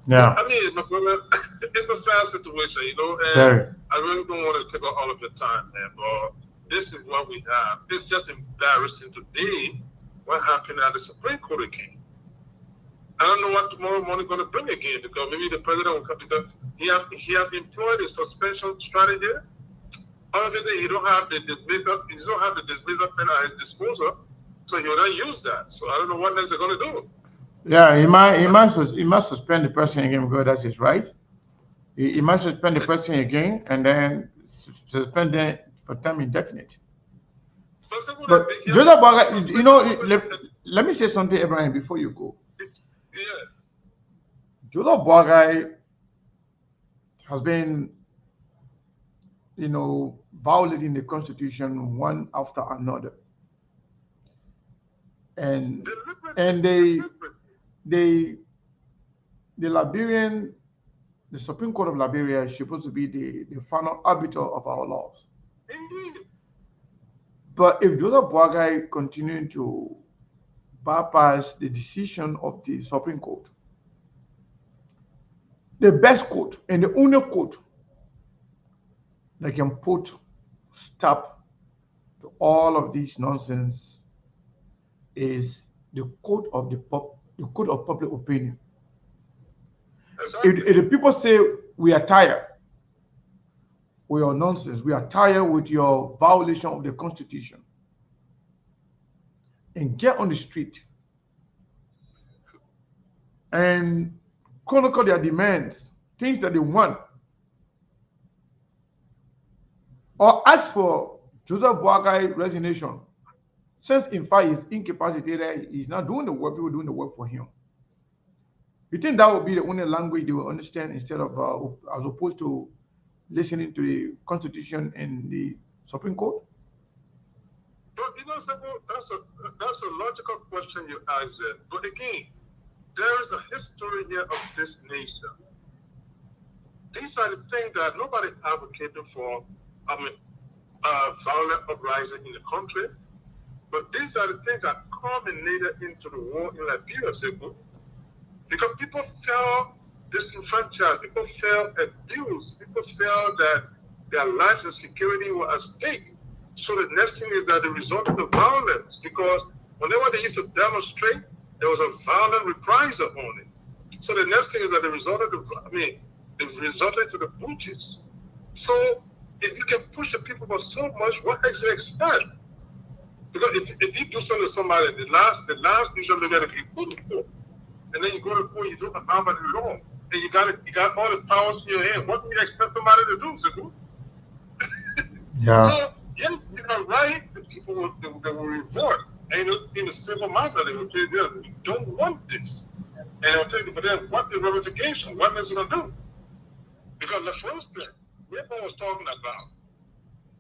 Yeah. I mean, my brother, it's a sad situation, you know, and Very. I really don't want to take up all of your time, man, but this is what we have. It's just embarrassing today what happened at the Supreme Court again. I don't know what tomorrow morning going to bring again, because maybe the president will come, because he have employed a suspension strategy. Obviously, he don't have the dismissal pen at his disposal, so he will not use that. So I don't know what next they're going to do. Yeah, he might suspend the person again because that's his right. He might suspend the person again and then suspend them for time indefinite. But Joseph Boakai, you know, let me say something, Abraham, before you go. Yeah. Joseph Boakai has been, you know, violating the Constitution one after another. And the Liberian, the Supreme Court of Liberia is supposed to be the final arbiter of our laws. But if Joseph Boakai continue to bypass the decision of the Supreme Court, the best court and the only court that can put stop to all of this nonsense is the court of public opinion. If the people say we are tired with your nonsense, we are tired with your violation of the Constitution, and get on the street and chronicle their demands, things that they want, or ask for Joseph Boakai resignation, since in fact he's incapacitated, he's not doing the work, people doing the work for him. You think that would be the only language they will understand instead of, as opposed to listening to the Constitution and the Supreme Court? But you know, that's a logical question you asked there. But again, there is a history here of this nation. These are the things that nobody advocated for. I mean, violent uprising in the country. But these are the things that culminated into the war in Liberia, simple. Because people felt disenfranchised, people felt abused, people felt that their life and security were at stake. So the next thing is that the result of the violence, because whenever they used to demonstrate, there was a violent reprisal on it. So the next thing is that the result of it resulted to the butchers. So if you can push the people for so much, what else do you expect? Because if you do something to somebody, the last decision they're going to be put in court. And then you go to court, you do a normal law, and you got all the powers in your hand. What do you expect somebody to do, Zico? Yeah. So you are right. The people will revolt, and in a civil manner, they will say, "We don't want this." And they'll tell you, but then what the ramification? What is it going to do? Because the first thing Ripple was talking about,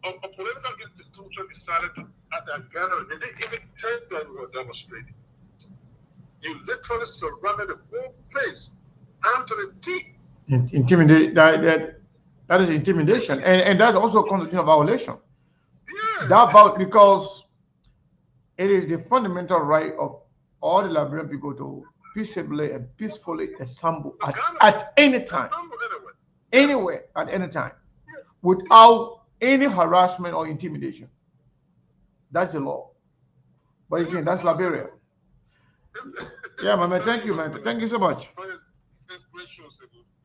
a political institution decided to, at that gathering, they didn't even tell them you were demonstrating. You literally surrounded the whole place, armed to the teeth. Intimidate, that is intimidation, and that's also a constitutional violation. Yeah. Because it is the fundamental right of all the Liberian people to peaceably and peacefully assemble at any time, anywhere, at any time, without any harassment or intimidation. That's the law. But again, that's Liberia. Yeah, man. Thank you, man. Thank you so much.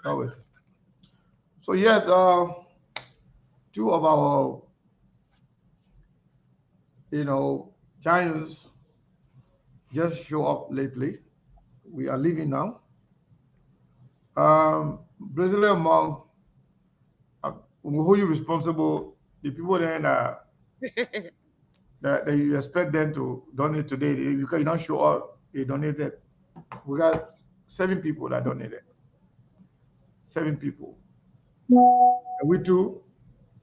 Always. So yes, two of our, giants just show up lately. We are leaving now. Brazilian monk, we hold you responsible. The people then that you expect them to donate today, you cannot show up. They donated. We got 7 people that donated. 7 people. And we two,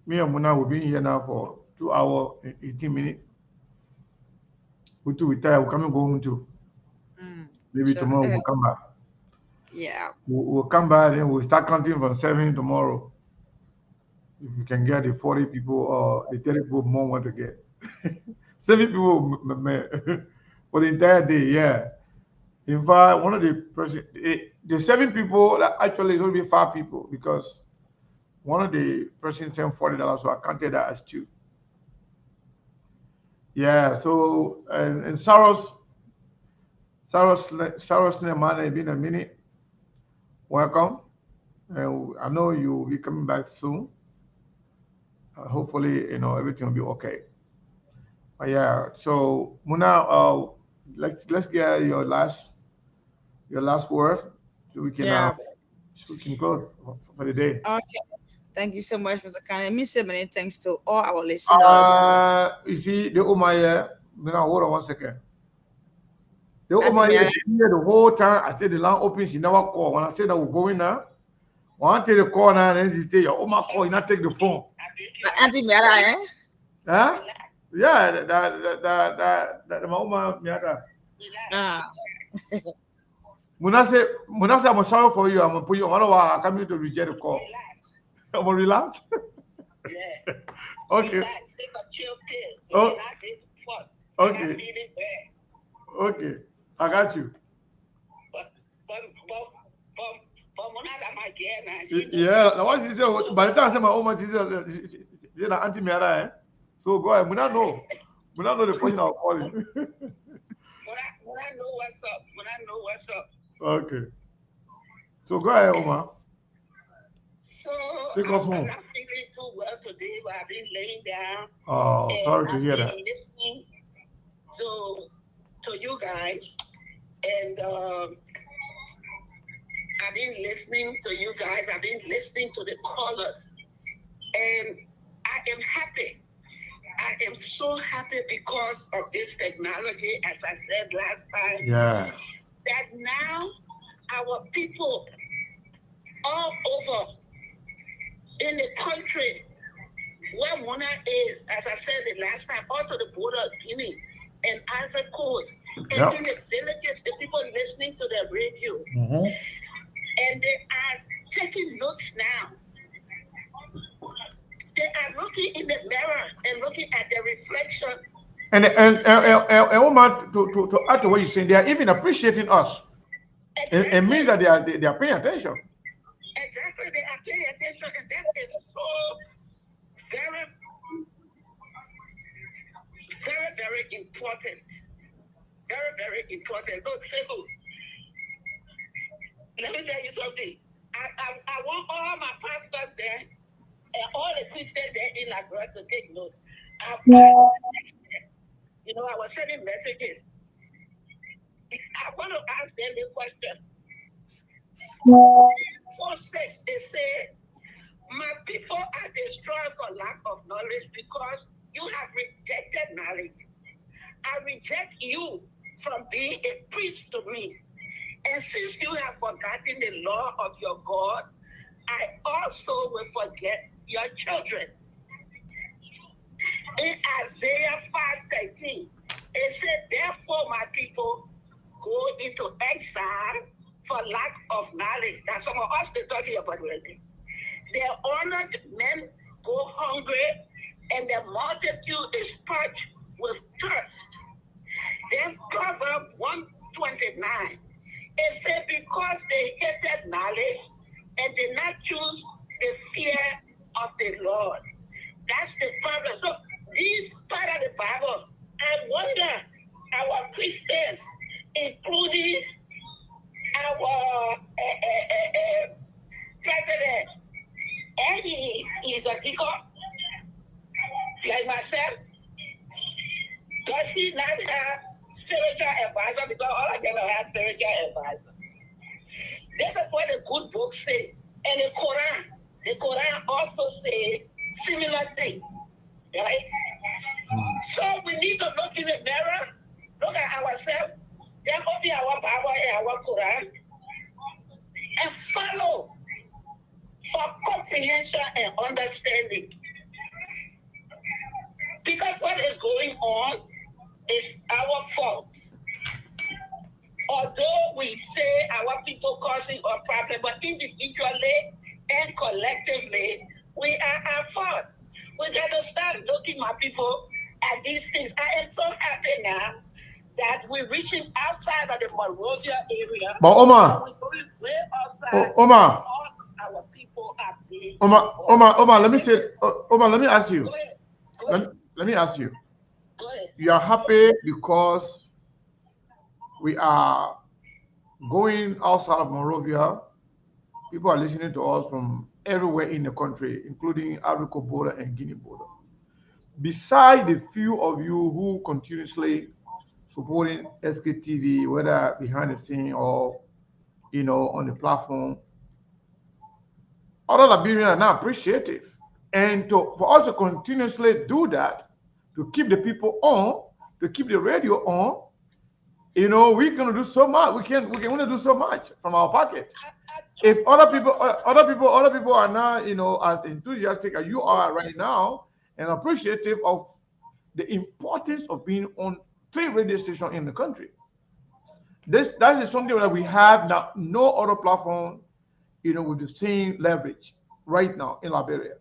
me and Muna, will be here now for 2 hours and 18 minutes. We two retire. We're coming go home too. Maybe So, tomorrow we'll come back. yeah. We'll come back and we'll start counting from 7 tomorrow. If we can get the 40 people or the 30 people more want to get. 7 people for the entire day, yeah. In fact, one of the 7 people that actually is going to be 5 people because one of the persons sent $40, so I counted that as 2. Yeah, so and Saros Neman, it's been a minute. Welcome. And I know you'll be coming back soon. Hopefully, everything will be okay. Yeah. So Muna, let's get your last word so we can Yeah. close for the day. Okay. Thank you so much, Mr. Khan. Let me say many thanks to all our listeners. You see the Omaya. Muna, hold on one second. The Auntie Omaya Mary. here the whole time. I said the line open. She never called. When I said that we're going now, when I take the call now, and then she say your Oma call. You not take the phone. Auntie Mary, eh? Huh? Yeah, that my Oma Miaka. Ah. Muna say, I'm sorry for you. I'm gonna put you on. I come here to reject the call. I'm gonna relax. Okay. Oh, okay. Okay. I got you. Yeah. Now what she said, by the time I say my own, she said that Auntie Miara, eh? So go ahead. We don't know. We don't know the person I'll call you. When I know what's up. Okay. So go ahead, Oma. So Take us I'm home. not feeling too well today, but I've been laying down. Oh, sorry to hear that. I've been listening to you guys, and I've been listening to you guys. I've been listening to the callers, and I am happy. I am so happy because of this technology, as I said last time. Yeah. That now our people all over in the country where Mona is, as I said the last time, also the border of Guinea and Ivory Coast, and in the villages, the people listening to the radio, and they are taking notes now. They are looking in the mirror and looking at the reflection. And Oma, to add to what you're saying, they are even appreciating us. Exactly. It means that they are paying attention. Exactly, they are paying attention, and that is so very, very, very important. Very, very important. Look, Sekou, let me tell you something. I want all my pastors there and all the Christians there in Liberia to take note. I was sending messages. I want to ask them the question. 4:6, they say, my people are destroyed for lack of knowledge because you have rejected knowledge. I reject you from being a priest to me. And since you have forgotten the law of your God, I also will forget your children. In Isaiah 5:13, it said, therefore my people go into exile for lack of knowledge. That's some of us they're talking about already. Their honored men go hungry, and the multitude is parched with thirst. Then Proverbs 1:29, It said because they hated knowledge and did not choose the fear of the Lord. That's the problem. So these part of the Bible, I wonder our Christians, including our president, and he is a deacon, like myself, does he not have spiritual advisor? Because all of them have spiritual advisor. This is what the good book says. And the Quran also says similar thing, right? So we need to look in the mirror, look at ourselves, then open our Bible and our Quran, and follow for comprehension and understanding. Because what is going on is our fault. Although we say our people causing a problem, but individually and collectively, we are at fault. We got to start looking, my people, at these things. I am so happy now that we're reaching outside of the Monrovia area. But Omar, we're going way outside. Omar, All our people are being Omar, let me say, Omar, let me ask you. Go ahead. Let me ask you. Go ahead. You are happy because we are going outside of Monrovia. People are listening to us from everywhere in the country, including Africa border and Guinea border. Beside the few of you who continuously supporting SKTV, whether behind the scene or on the platform, other Liberians are not appreciative. And for us to continuously do that, to keep the people on, to keep the radio on, we're gonna do so much. We can only do so much from our pocket. If other people are not, as enthusiastic as you are right now and appreciative of the importance of being on 3 radio stations in the country. That is something that we have now, no other platform, with the same leverage right now in Liberia.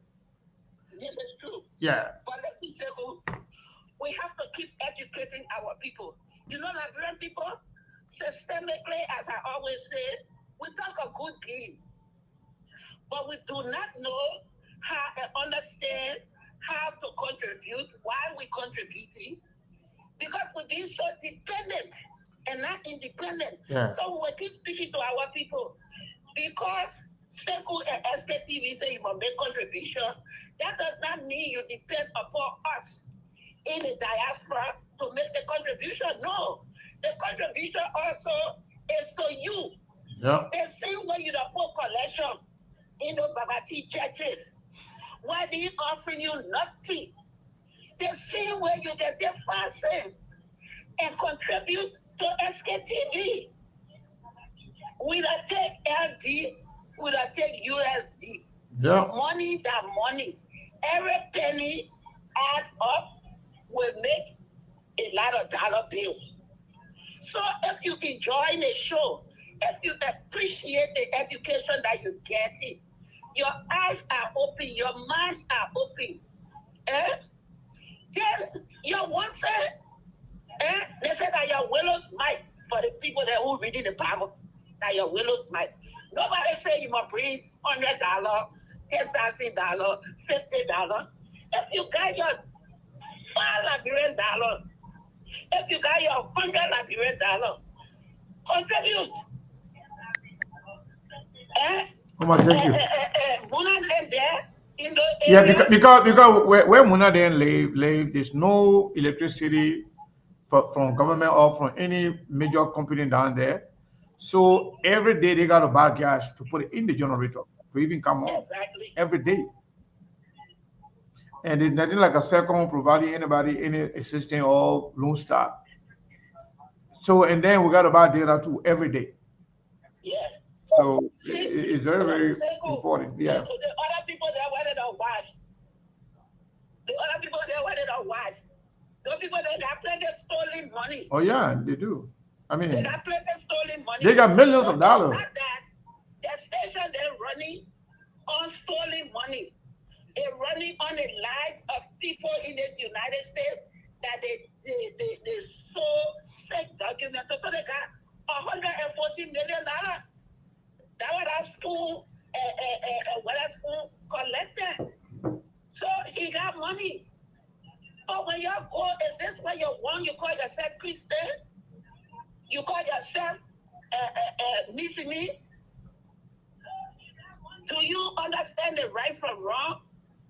This is true. Yeah. But let's see, we have to keep educating our people. Liberian people, systemically, as I always say, we talk a good game, but we do not know how to understand how to contribute, why we're contributing, because we're being so dependent and not independent. Yeah. So we keep speaking to our people, because Seku and SKTV say you must make contribution. That does not mean you depend upon us in the diaspora to make the contribution. No, the contribution also is to you. Yeah. The same way you don't put collection in the Babati churches, why they offering you nothing? The same way you get the fasting and contribute to SKTV. We don't take LD, we don't take USD. Yeah. Money, that money. Every penny add up will make a lot of dollar bills. So if you enjoy the show, if you appreciate the education that you're getting, your eyes are open, your minds are open, then your one say, they say that your willows might, for the people that who reading the Bible, that your willows might. Nobody say you must bring $100, $10,000, $50. If you got your $5 Liberian dollars, if you got your $100 Liberian dollars, contribute. Omar, thank you. In the Yeah, area, because where Muna then live, there's no electricity from government or from any major company down there. So every day they got to buy gas to put it in the generator to even come on. Exactly. Every day. And there's nothing like a second providing anybody any assistance or Lone Star. So, and then we got to buy data too every day. Yeah. So it's very, very important. Yeah. The other people that wanted to watch. The other people that wanted to watch. Those people that got plenty of stolen money. Oh yeah, they do. I mean, They got plenty of stolen money. they got millions of dollars. Not that. The station they're running on stolen money. They're running on the lives of people in this United States that they so fake documents. So they got $140 multi-million dollar. That was that school, what that school collected. So he got money. But when you go, is this what you want? You call yourself Christian? You call yourself Nisimi? Do you understand the right from wrong?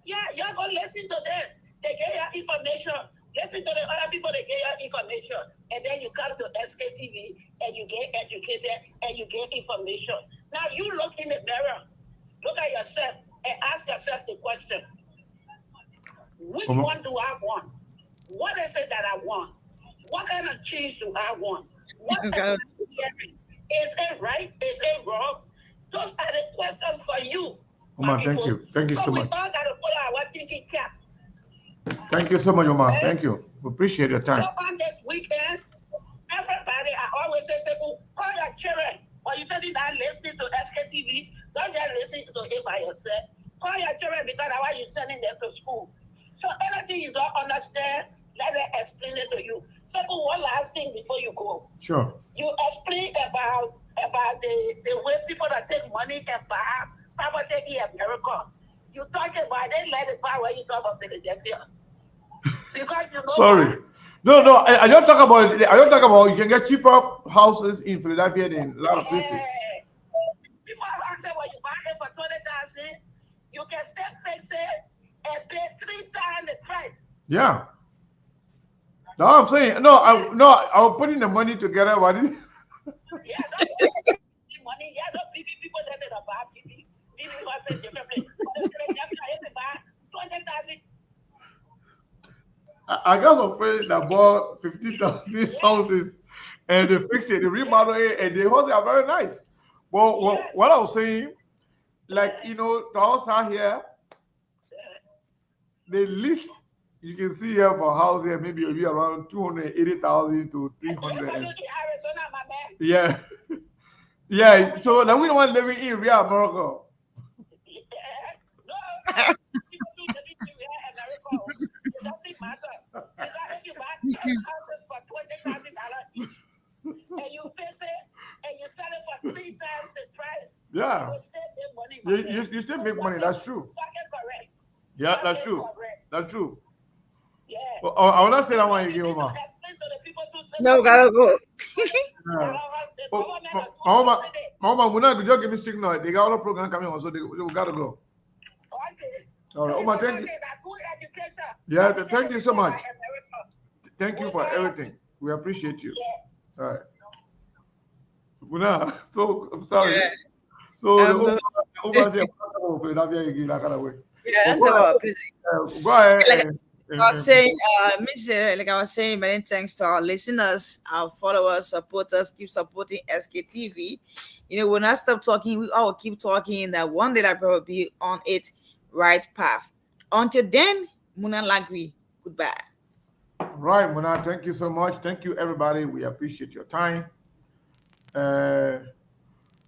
Yeah, you're going to listen to them. They get your information. Listen to the other people, they get your information. And then you come to SKTV and you get educated and you get information. Now you look in the mirror, look at yourself and ask yourself the question, which one do I want? What is it that I want? What kind of cheese do I want? What am I hearing? Is it right? Is it wrong? Those are the questions for you. Oma, thank you. Thank you so much. We all got to follow our thinking cap. Thank you so much, Oma. Thank you. We appreciate your time. So on this weekend, everybody, I always say, call your children. Or you said that listening to SKTV, don't just listen to it by yourself. Call your children because I want you sending them to school. So anything you don't understand, let them explain it to you. Second, one last thing before you go. Sure. You explain about the way people that take money and buy property in America. You talk about they let it buy when you talk about Philadelphia. Because you know. Sorry. No, I don't talk about. I don't talk about. You can get cheaper houses in Philadelphia than a lot of places. People have said when you buy it for 20,000, you can still fix it and pay 3 times the price. Yeah. No, I'm saying I'm putting the money together. What is? Yeah, that's money. Yeah, no people that are bad people. People who are saying different place. I got some friends that bought 50,000 houses and they fix it, they remodel it, and the houses are very nice. Well, what I was saying, like, the house out here, the least you can see here for a house here, maybe it'll be around 280,000 to 300. Yeah. Yeah. So now we don't want living in real America. And you fix it and you sell it for 3 times the price. Yeah. You still make money. That's true. Yeah, that's true. That's true. Yeah. Well, I will not say that one again, Oma. No, gotta go. Mama, we not just give me signal. They got all the program coming on, so they gotta go. All right, Oma, thank you. Yeah, thank you so much. Thank you for everything. We appreciate you. All right. Muna, so I'm sorry. Yeah. So the Oma said, go ahead. I was saying, like I was saying, many thanks to our listeners, our followers, supporters, keep supporting SKTV. We'll not stop talking. We all keep talking that one day that will be on it right path. Until then, Muna Lagri, goodbye. Right, Muna, thank you so much. Thank you, everybody. We appreciate your time.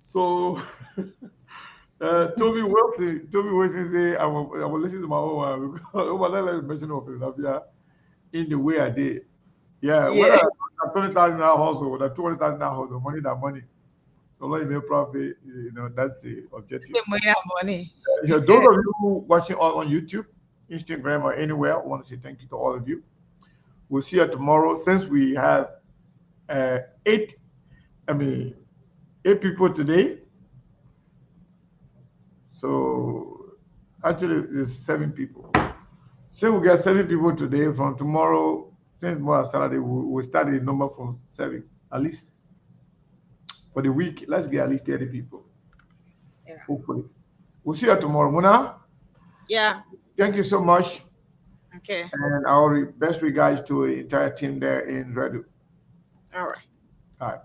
So Toby Wilson say I will listen to my own one because I mention of Philadelphia in the way I did. Yeah. Whether a 20,000 household or 200,000 household, money that money. So let you make profit, that's the objective. Money. Those of you watching on YouTube, Instagram, or anywhere, I want to say thank you to all of you. We'll see you tomorrow. Since we have 8 people today. So actually there's 7 people. So we get 7 people today. From tomorrow, since tomorrow Saturday, we'll start the number from 7 at least. For the week, let's get at least 30 people. Yeah. Hopefully. We'll see you tomorrow. Muna? Yeah. Thank you so much. Okay. And our best regards to the entire team there in Redu. All right. All right.